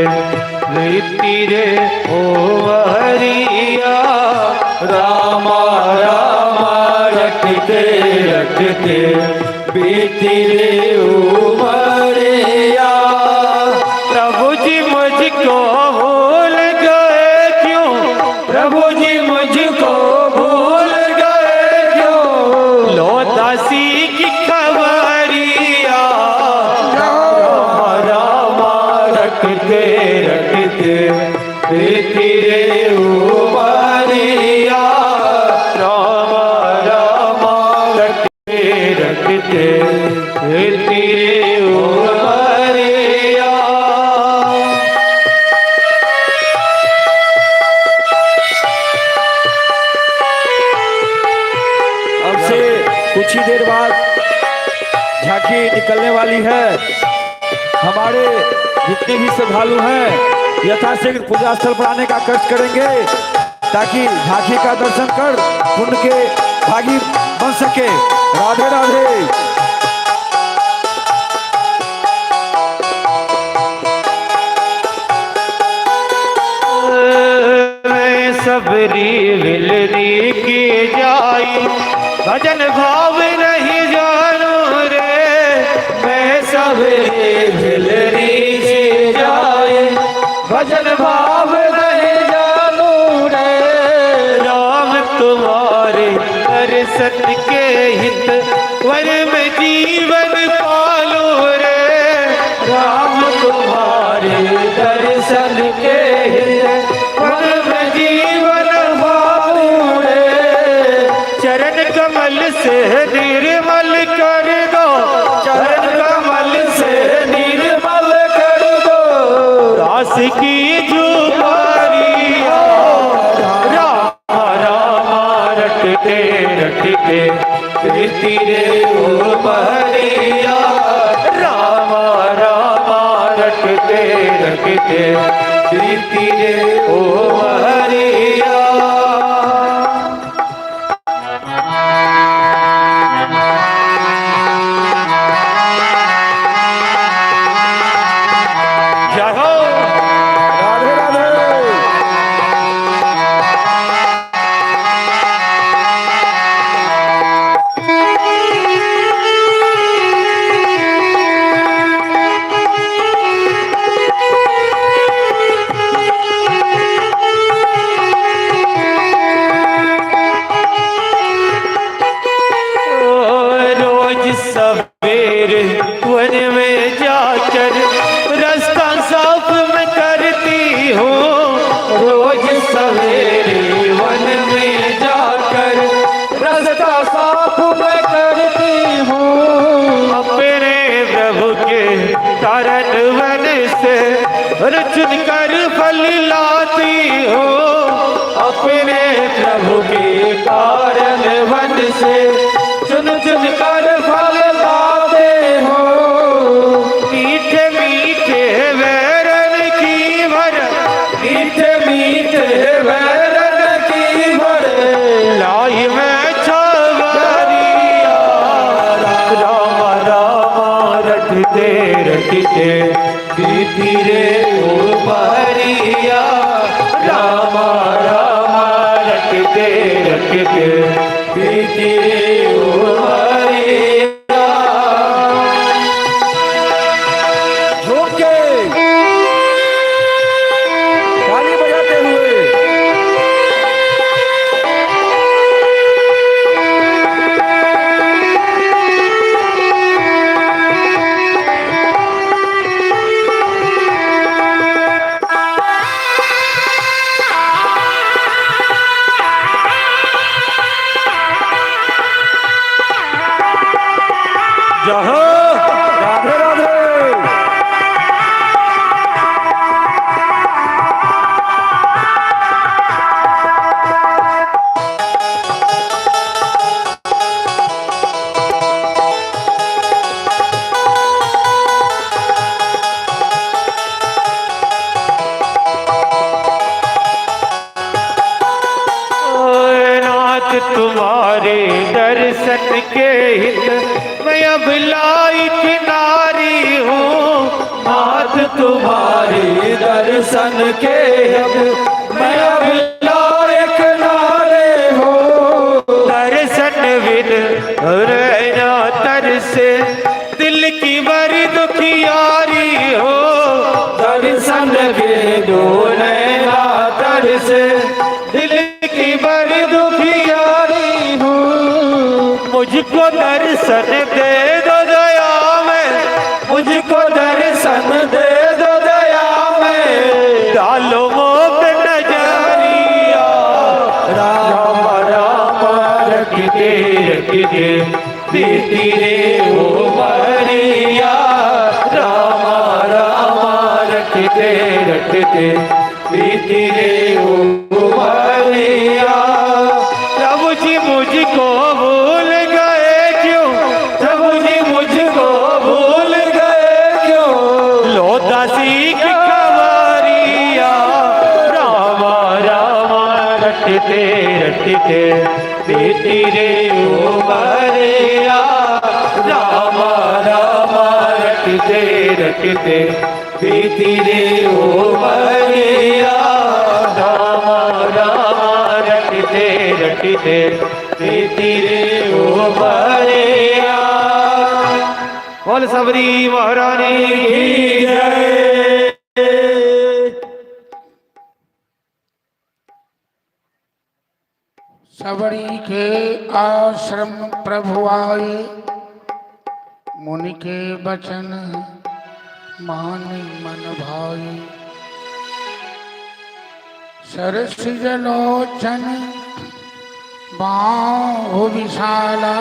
बीती रे उमरिया, राम राम रटते रटते बीती रे उमरिया। प्रभु जी मुझको भूल गए क्यों, प्रभु जी मुझको भूल गए क्यों, लो दासी की खबरिया, राम राम रटते रटते बीती रे उमरिया, राम राम रटते रटते बीती रे उमरिया। अब से कुछ ही देर बाद झांकी निकलने वाली है। हमारे जितने भी श्रद्धालु हैं यथाशीघ्र पूजा स्थल पर आने का कष्ट करेंगे ताकि झांकी का दर्शन कर पुण्य के भागी बन सके। राधे राधे। सबरी विलरी की जाई, भजन भाव नहीं जानू रे, मैं सबरी हिलरी से जाए भजन भाव नहीं जानू रे, राम तुम्हारे दर्शन के हित वर में जीवन पालो रे, राम तुम्हारे दर्शन के वन में जीवन भाऊ रे, चरण कमल से निर्मल कर दो, चरण कमल से निर्मल कर दो, दास की जुबारिया, राम राम रटते रटते बीती रे उमरिया, रखते रखते प्रीति रे ओ हरिया। जय हो राधे राधे। रोज सवेरे वन में जाकर रास्ता साफ मैं करती हूँ। रोज सवेरे वन में जाकर रास्ता साफ मैं करती हूँ। अपने प्रभु के कारण वन से चुन कर फल लाती हूँ। अपने प्रभु के कारण वन से चुन चुन कर फल लाते हो। मीठे मीठे वैरन की भर, मीठे मीठे वैरन की भर लाई मैं छवरिया। राम राम रटते रटते प्रीति रे ओ परिया। राम राम रटते रटते प्रीति रे ओ हरिया। झोंके ताली बजाते हुए जहो राधे राधे। नाथ तुम्हारे दर्शन के हित मैं अब लायक नारी हूँ। नाथ तुम्हारे दर्शन के हित मैं अब लायक नारी हूँ। दर्शन बिन रहना तरसे दिल की बड़ी दुखियारी हो। दर्शन बिन रहना तरसे दिल की बड़ी दुखियारी हूँ। मुझको दर्शन दे दो दया में, मुझको दर्शन दे दो दया में डालो मोह पे नजरिया। राम राम रखते रखते प्रीति रे ओ हरिया। राम राम रखते रखते प्रीति रे ओ हरिया। प्रभु जी मुझको भूल गए क्यों, प्रभु जी मुझको भूल गए क्यों। लो दासी की खबरिया। राम राम रटते रटते प्रीति रे ओ हरिया। राम राम रटते रटते प्रीति रे ओ हरिया। राम राम रटते रटते प्रीति रे ओ हरिया। बोल सबरी महारानी की जय। सबरी के आश्रम प्रभु आए, मुनि के बचन माने मन भाई। सरस जलोचन बाहु विशाला,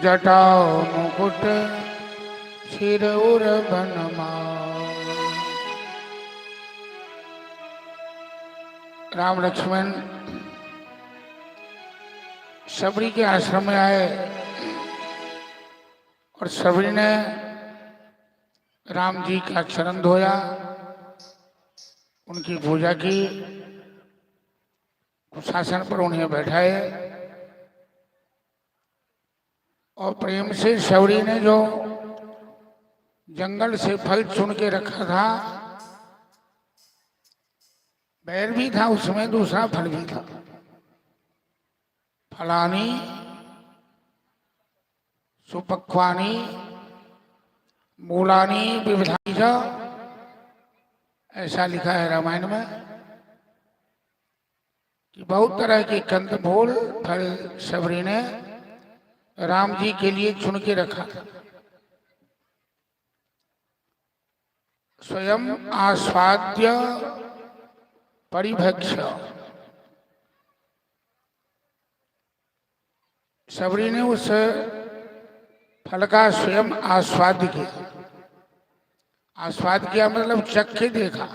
जटा मुकुट सिर उर बनमाला। राम लक्ष्मण सबरी के आश्रम में आए और सबरी ने राम जी का चरण धोया, उनकी पूजा की, शासन पर उन्हें बैठाए और प्रेम से शबरी ने जो जंगल से फल चुन के रखा था, बैर भी था उसमें, दूसरा फल भी था। फलानी सुपक्वानी मूलानी विविधानि च, ऐसा लिखा है रामायण में कि बहुत तरह के कंदमूल फल शबरी ने राम जी के लिए चुन के रखा था। स्वयं आस्वाद्य परिभक्ष्य, शबरी ने उस फल का स्वयं आस्वाद किया। आस्वाद किया मतलब चख के देखा,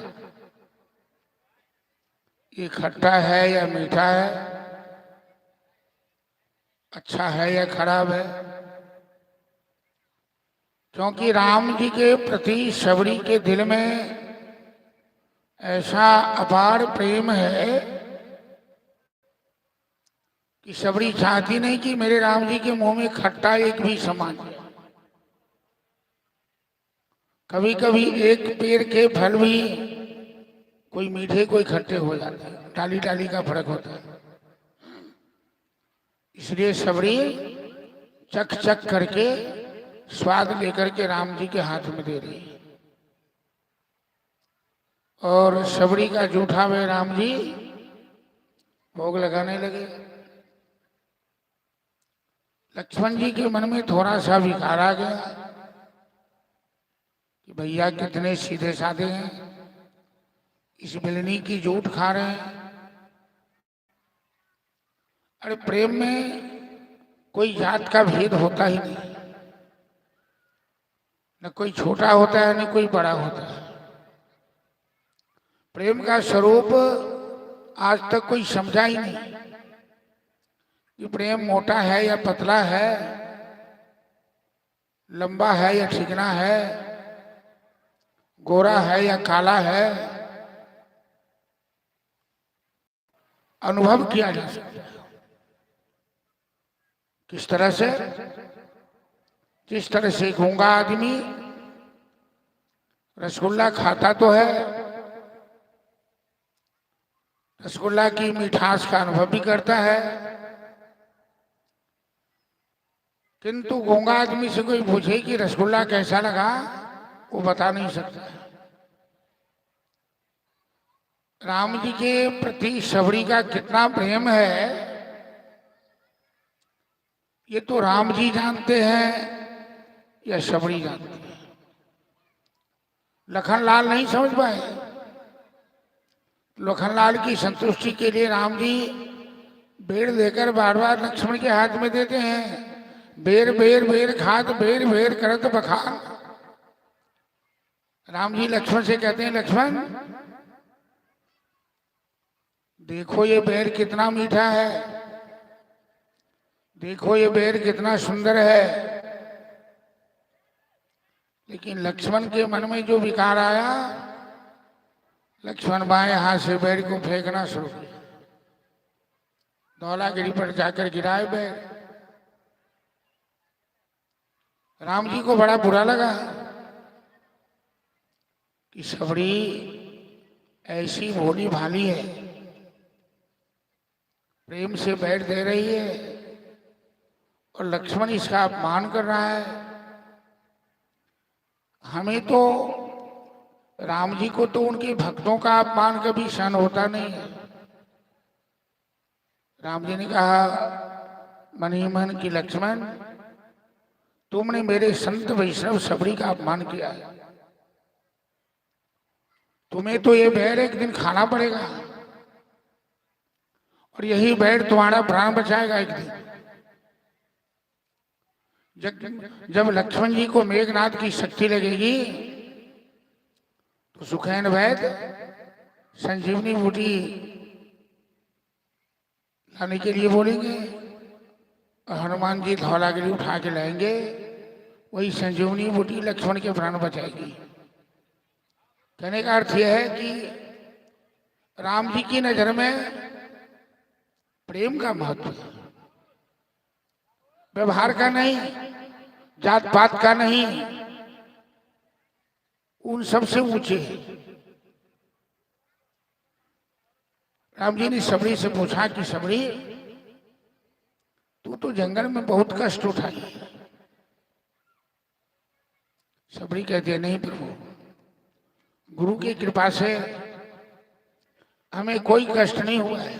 ये खट्टा है या मीठा है, अच्छा है या खराब है। क्योंकि राम जी के प्रति शबरी के दिल में ऐसा अपार प्रेम है कि शबरी चाहती नहीं कि मेरे राम जी के मुंह में खट्टा एक भी समान है। कभी कभी एक पेड़ के फल भी कोई मीठे कोई खट्टे हो जाते हैं, डाली डाली का फर्क होता है। इसलिए शबरी चख चख करके स्वाद लेकर के राम जी के हाथ में दे रही है। और शबरी का जूठा में राम जी भोग लगाने लगे। लक्ष्मण जी के मन में थोड़ा सा विकार आ गया कि भैया कितने सीधे साधे हैं, इस बिलनी की जूठ खा रहे हैं। अरे प्रेम में कोई जात का भेद होता ही नहीं, न कोई छोटा होता है न कोई बड़ा होता है। प्रेम का स्वरूप आज तक कोई समझा ही नहीं कि प्रेम मोटा है या पतला है, लंबा है या चिकना है, गोरा है या काला है। अनुभव किया जा सकता है। किस तरह से? जिस तरह से गूंगा आदमी रसगुल्ला खाता तो है, रसगुल्ला की मिठास का अनुभव भी करता है, किंतु गूंगा आदमी से कोई पूछे कि रसगुल्ला कैसा लगा, वो बता नहीं सकता। राम जी के प्रति शबरी का कितना प्रेम है, ये तो राम जी जानते हैं या शबरी जानती है। लखनलाल नहीं समझ पाए। लखनलाल की संतुष्टि के लिए राम जी बेर लेकर बार बार लक्ष्मण के हाथ में देते हैं। बेर बेर बेर खात बेर बेर करत बखान। राम जी लक्ष्मण से कहते हैं, लक्ष्मण देखो ये बेर कितना मीठा है, देखो ये बेर कितना सुंदर है। लेकिन लक्ष्मण के मन में जो विकार आया, लक्ष्मण बाएं हाथ से बेर को फेंकना शुरू किया। धौलागिरी पर जाकर गिराए बेर। राम जी को बड़ा बुरा लगा कि शबरी ऐसी भोली भाली है, प्रेम से बैठ दे रही है और लक्ष्मण इसका अपमान कर रहा है। हमें तो राम जी को तो उनके भक्तों का अपमान कभी सहन होता नहीं है। राम जी ने कहा मन ही मन की लक्ष्मण, तुमने मेरे संत वैष्णव शबरी का अपमान किया है। तुम्हें तो ये बैर एक दिन खाना पड़ेगा और यही बैर तुम्हारा प्राण बचाएगा एक दिन। जब लक्ष्मण जी को मेघनाथ की शक्ति लगेगी तो सुखैन वैद्य संजीवनी बूटी लाने के लिए बोलेंगे और हनुमान जी धौलागिरी उठा के लाएंगे। वही संजीवनी बूटी लक्ष्मण के प्राण बचाएगी। कहने का अर्थ यह है कि राम जी की नजर में प्रेम का महत्व है, व्यवहार का नहीं, जात पात का नहीं, उन सबसे ऊंचे है। राम जी ने सबरी से पूछा कि सबरी, तू तो जंगल में बहुत कष्ट उठाई है। सबरी कहती है, नहीं प्रभु, गुरु की कृपा से हमें कोई कष्ट नहीं हुआ है।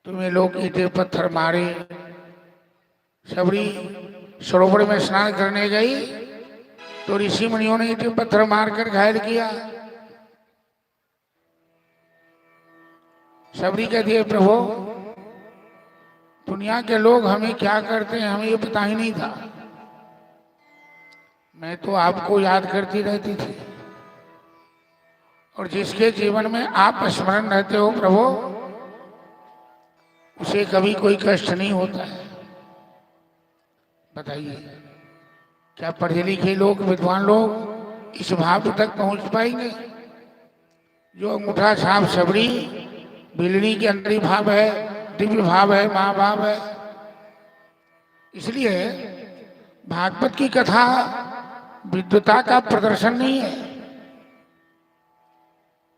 तुम्हें लोग ईंटे पत्थर मारे, सबरी सरोवर में स्नान करने गई तो ऋषि मुनियों ने ईंटे पत्थर मारकर घायल किया। सबरी कहती है, प्रभु दुनिया के लोग हमें क्या करते हैं हमें ये पता ही नहीं था। मैं तो आपको याद करती रहती थी, और जिसके जीवन में आप स्मरण रहते हो प्रभु, उसे कभी कोई कष्ट नहीं होता है। बताइए, क्या पढ़े लिखे लोग, विद्वान लोग इस भाव तक पहुंच पाएंगे? जो अंगूठा छाप सबरी बिलनी के अंदर भाव है, दिव्य भाव है, महाभाव है। इसलिए भागवत की कथा विद्वता का प्रदर्शन नहीं है।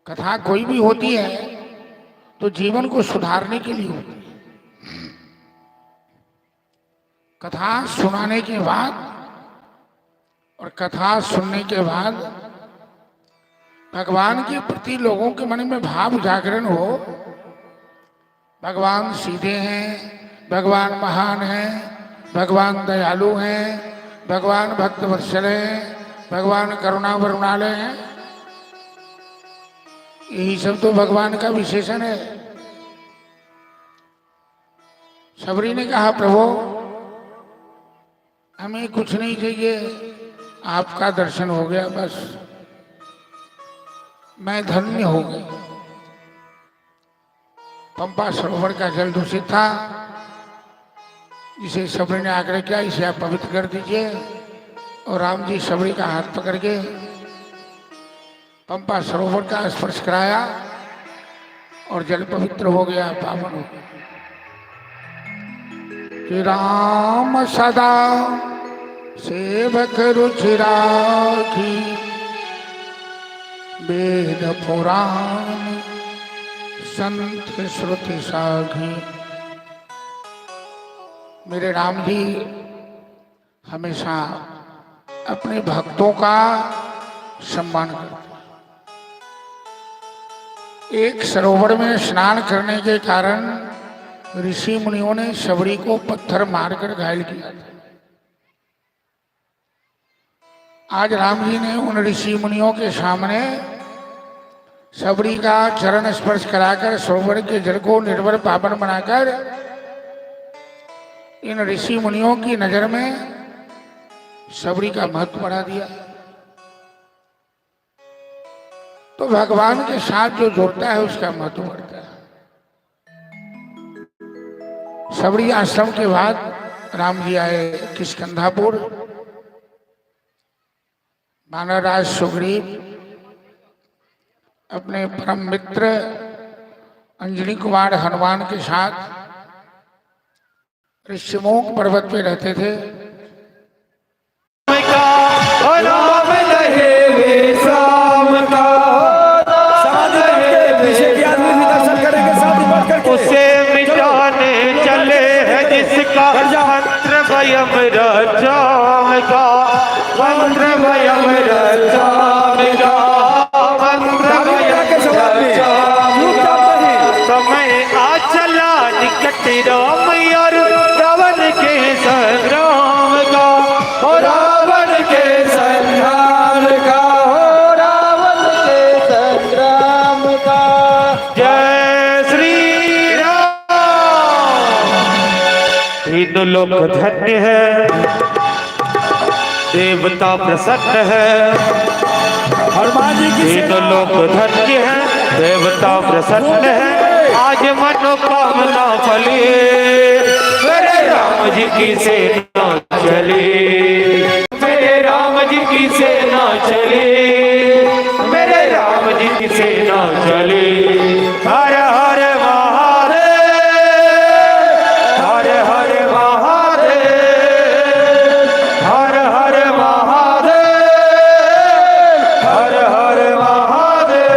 कथा कोई भी होती है तो जीवन को सुधारने के लिए होती है। कथा सुनाने के बाद और कथा सुनने के बाद भगवान के प्रति लोगों के मन में भाव जागरण हो। भगवान सीधे हैं, भगवान महान हैं, भगवान दयालु हैं, भगवान भक्त वत्सल हैं, भगवान करुणा वरुणालय हैं। यही सब तो भगवान का विशेषण है। सबरी ने कहा, प्रभु हमें कुछ नहीं चाहिए, आपका दर्शन हो गया बस, मैं धन्य हो गई। पंपा सरोवर का जल दूषित था, जिसे सबरी ने आग्रह किया इसे आप पवित्र कर दीजिए, और राम जी सबरी का हाथ पकड़ के पंपा सरोवर का स्पर्श कराया और जल पवित्र हो गया, पावन हो गया। कि राम सदा सेवक रुचि राखी, वेद पुराण संत श्रुति साखी। मेरे राम जी हमेशा अपने भक्तों का सम्मान करते। एक सरोवर में स्नान करने के कारण ऋषि मुनियों ने सबरी को पत्थर मारकर घायल किया था। आज राम जी ने उन ऋषि मुनियों के सामने सबरी का चरण स्पर्श कराकर सरोवर के जल को निर्मल पावन बनाकर इन ऋषि मुनियों की नजर में सबरी का महत्व बढ़ा दिया। तो भगवान के साथ जो जुड़ता है उसका महत्व बढ़ता है। सबरी आश्रम के बाद राम जी आए किष्किंधापुर। वानरराज सुग्रीव अपने परम मित्र अंजनी कुमार हनुमान के साथ ऋषिमुख पर्वत पे रहते थे। राम लहे वे शाम का, पीछे के आदमी भी दर्शन करेंगे साथ ही बैठ करके। उसे मिटाने चले हैं जिसका मंत्र भयम रचाएगा, मंत्र भयम रचाएगा, मंत्र भयम रचाएगा। समय आ चला निकट राम और रावण के संग्राम का, हो रावण के संग्राम का, हो रावण के संग्राम का। जय श्री राम। तीनों लोक धन्य है, देवता प्रसन्न है। हनुमान जी की तीनों लोक धन्य है, देवता प्रसन्न है। आज आज मनोकामना फले, मेरे राम जी की सेना चले, मेरे राम जी की सेना चले, मेरे राम जी की सेना चले। हर हर महादेव, हर हर महादेव, हर हर महादेव, हर हर महादेव।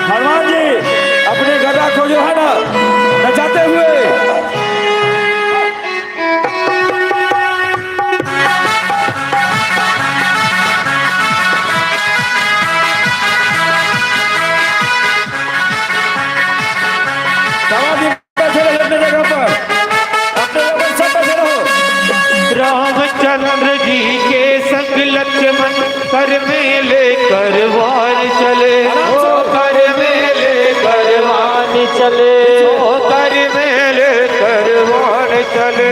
हनुमान जी अपने गदा को जो है ना नचाते हुए समाधि बैठे रहे अपने जगह पर, अपने जगह पर सब बैठे रहो। रामचंद्र जी के संग लक्ष्मण कर में लेकर वार चले, ओ कर में लेकर वार चले, ओ कर में लेकर वार चले।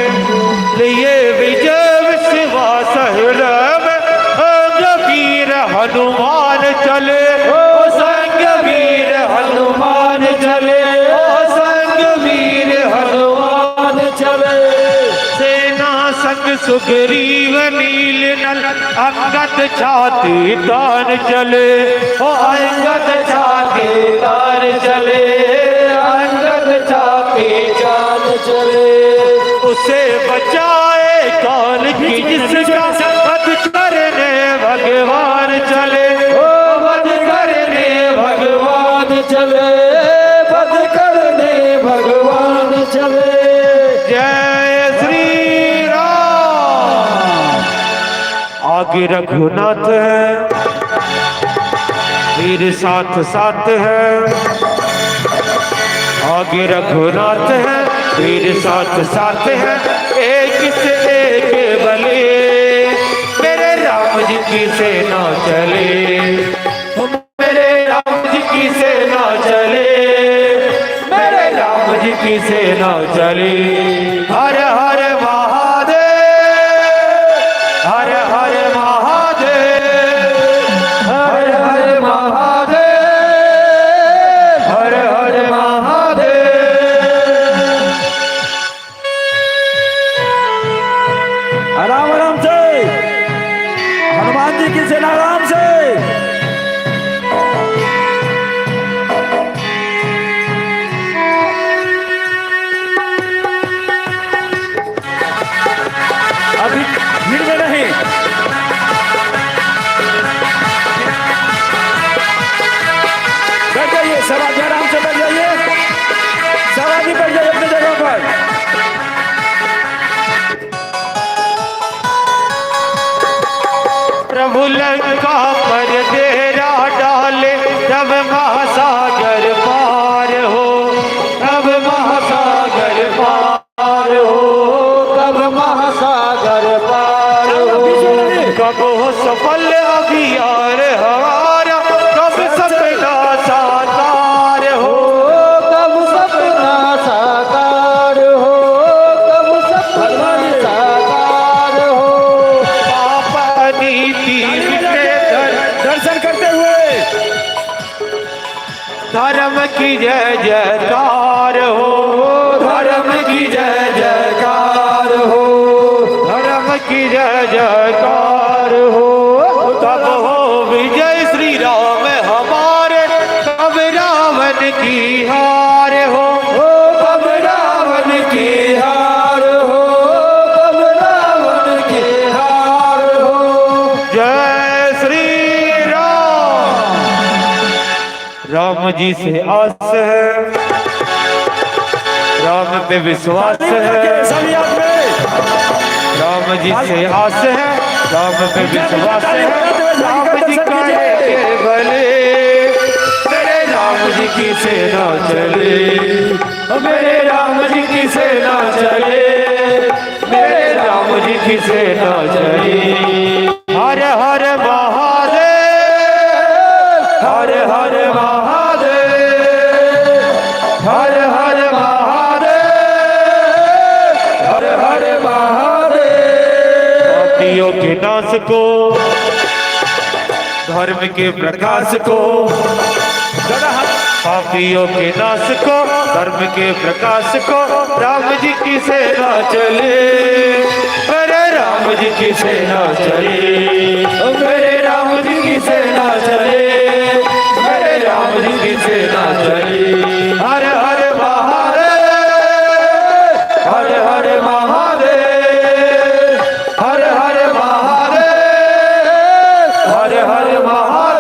लिए विजय विश्वास हृदय में अंग वीर हनुमान चले, ओ संग वीर हनुमान चले, ओ संग वीर हनुमान चले। सेना संग सुग्रीव नील नल अंगद छाती तान चले, ओ अंगद छाती तान चले, अंगद छाती तान चले। उसे बचाए काल की जिसका वध करने भगवान चले, ओ वध करने भगवान चले, वध करने भगवान चले। जय श्री राम। आगे रघुनाथ है, वीर साथ साथ है, आगे रघुनाथ है, वीर साथ साथ है, एक से एक बले, मेरे राम जी की सेना चले, मेरे राम जी की सेना चले, मेरे राम जी की सेना चले। हर हर महादेव, हर हर महादेव, हर हर महादेव, हर हर महादेव। आराम आराम से, हनुमान जी की सेना आराम से। अभी भीड़ में नहीं, बैठ जाइए, सवारी आराम से बैठ जाइए, सवारी बैठ जाइए अपनी जगह पर। प्रभु लंका पर डेरा डाले, तब महासागर पार हो, तब महासागर पार हो, तब महासागर पार हो। कब हो सफल अभियान हमारा, कब सपना साकार हो, कब सपना साकार हो, कब सपना साकार हो। पाप नीति दर्शन करते हुए धर्म की जय जयकार हो, धर्म की जय जयकार हो, धर्म की जय जयकार हो। तब हो विजय श्री राम हमारे, तब रावण की हार हो, तब रावण की हार हो, तब रावण की हार हो। जय श्री राम। राम जी से आस है, राम पे विश्वास है, सभी आप में राम जी से आस है, राम पे विश्वास है, राम जी का है भले, मेरे राम जी की सेना चले, मेरे राम जी की सेना चले, मेरे राम जी की सेना चले। हर हर महादेव, हर हर महादेव, हर हर महादेव, हर हर महादेव। पापियों के नाश को, धर्म के प्रकाश को, पापियों के नाश को, धर्म के प्रकाश को, राम जी की सेना चले, मेरे राम जी की सेना चले, मेरे राम जी की सेना चले, मेरे राम जी की सेना चले। हर हर महादेव, हर हर महादेव, हर हर महादेव, हर हर महादेव।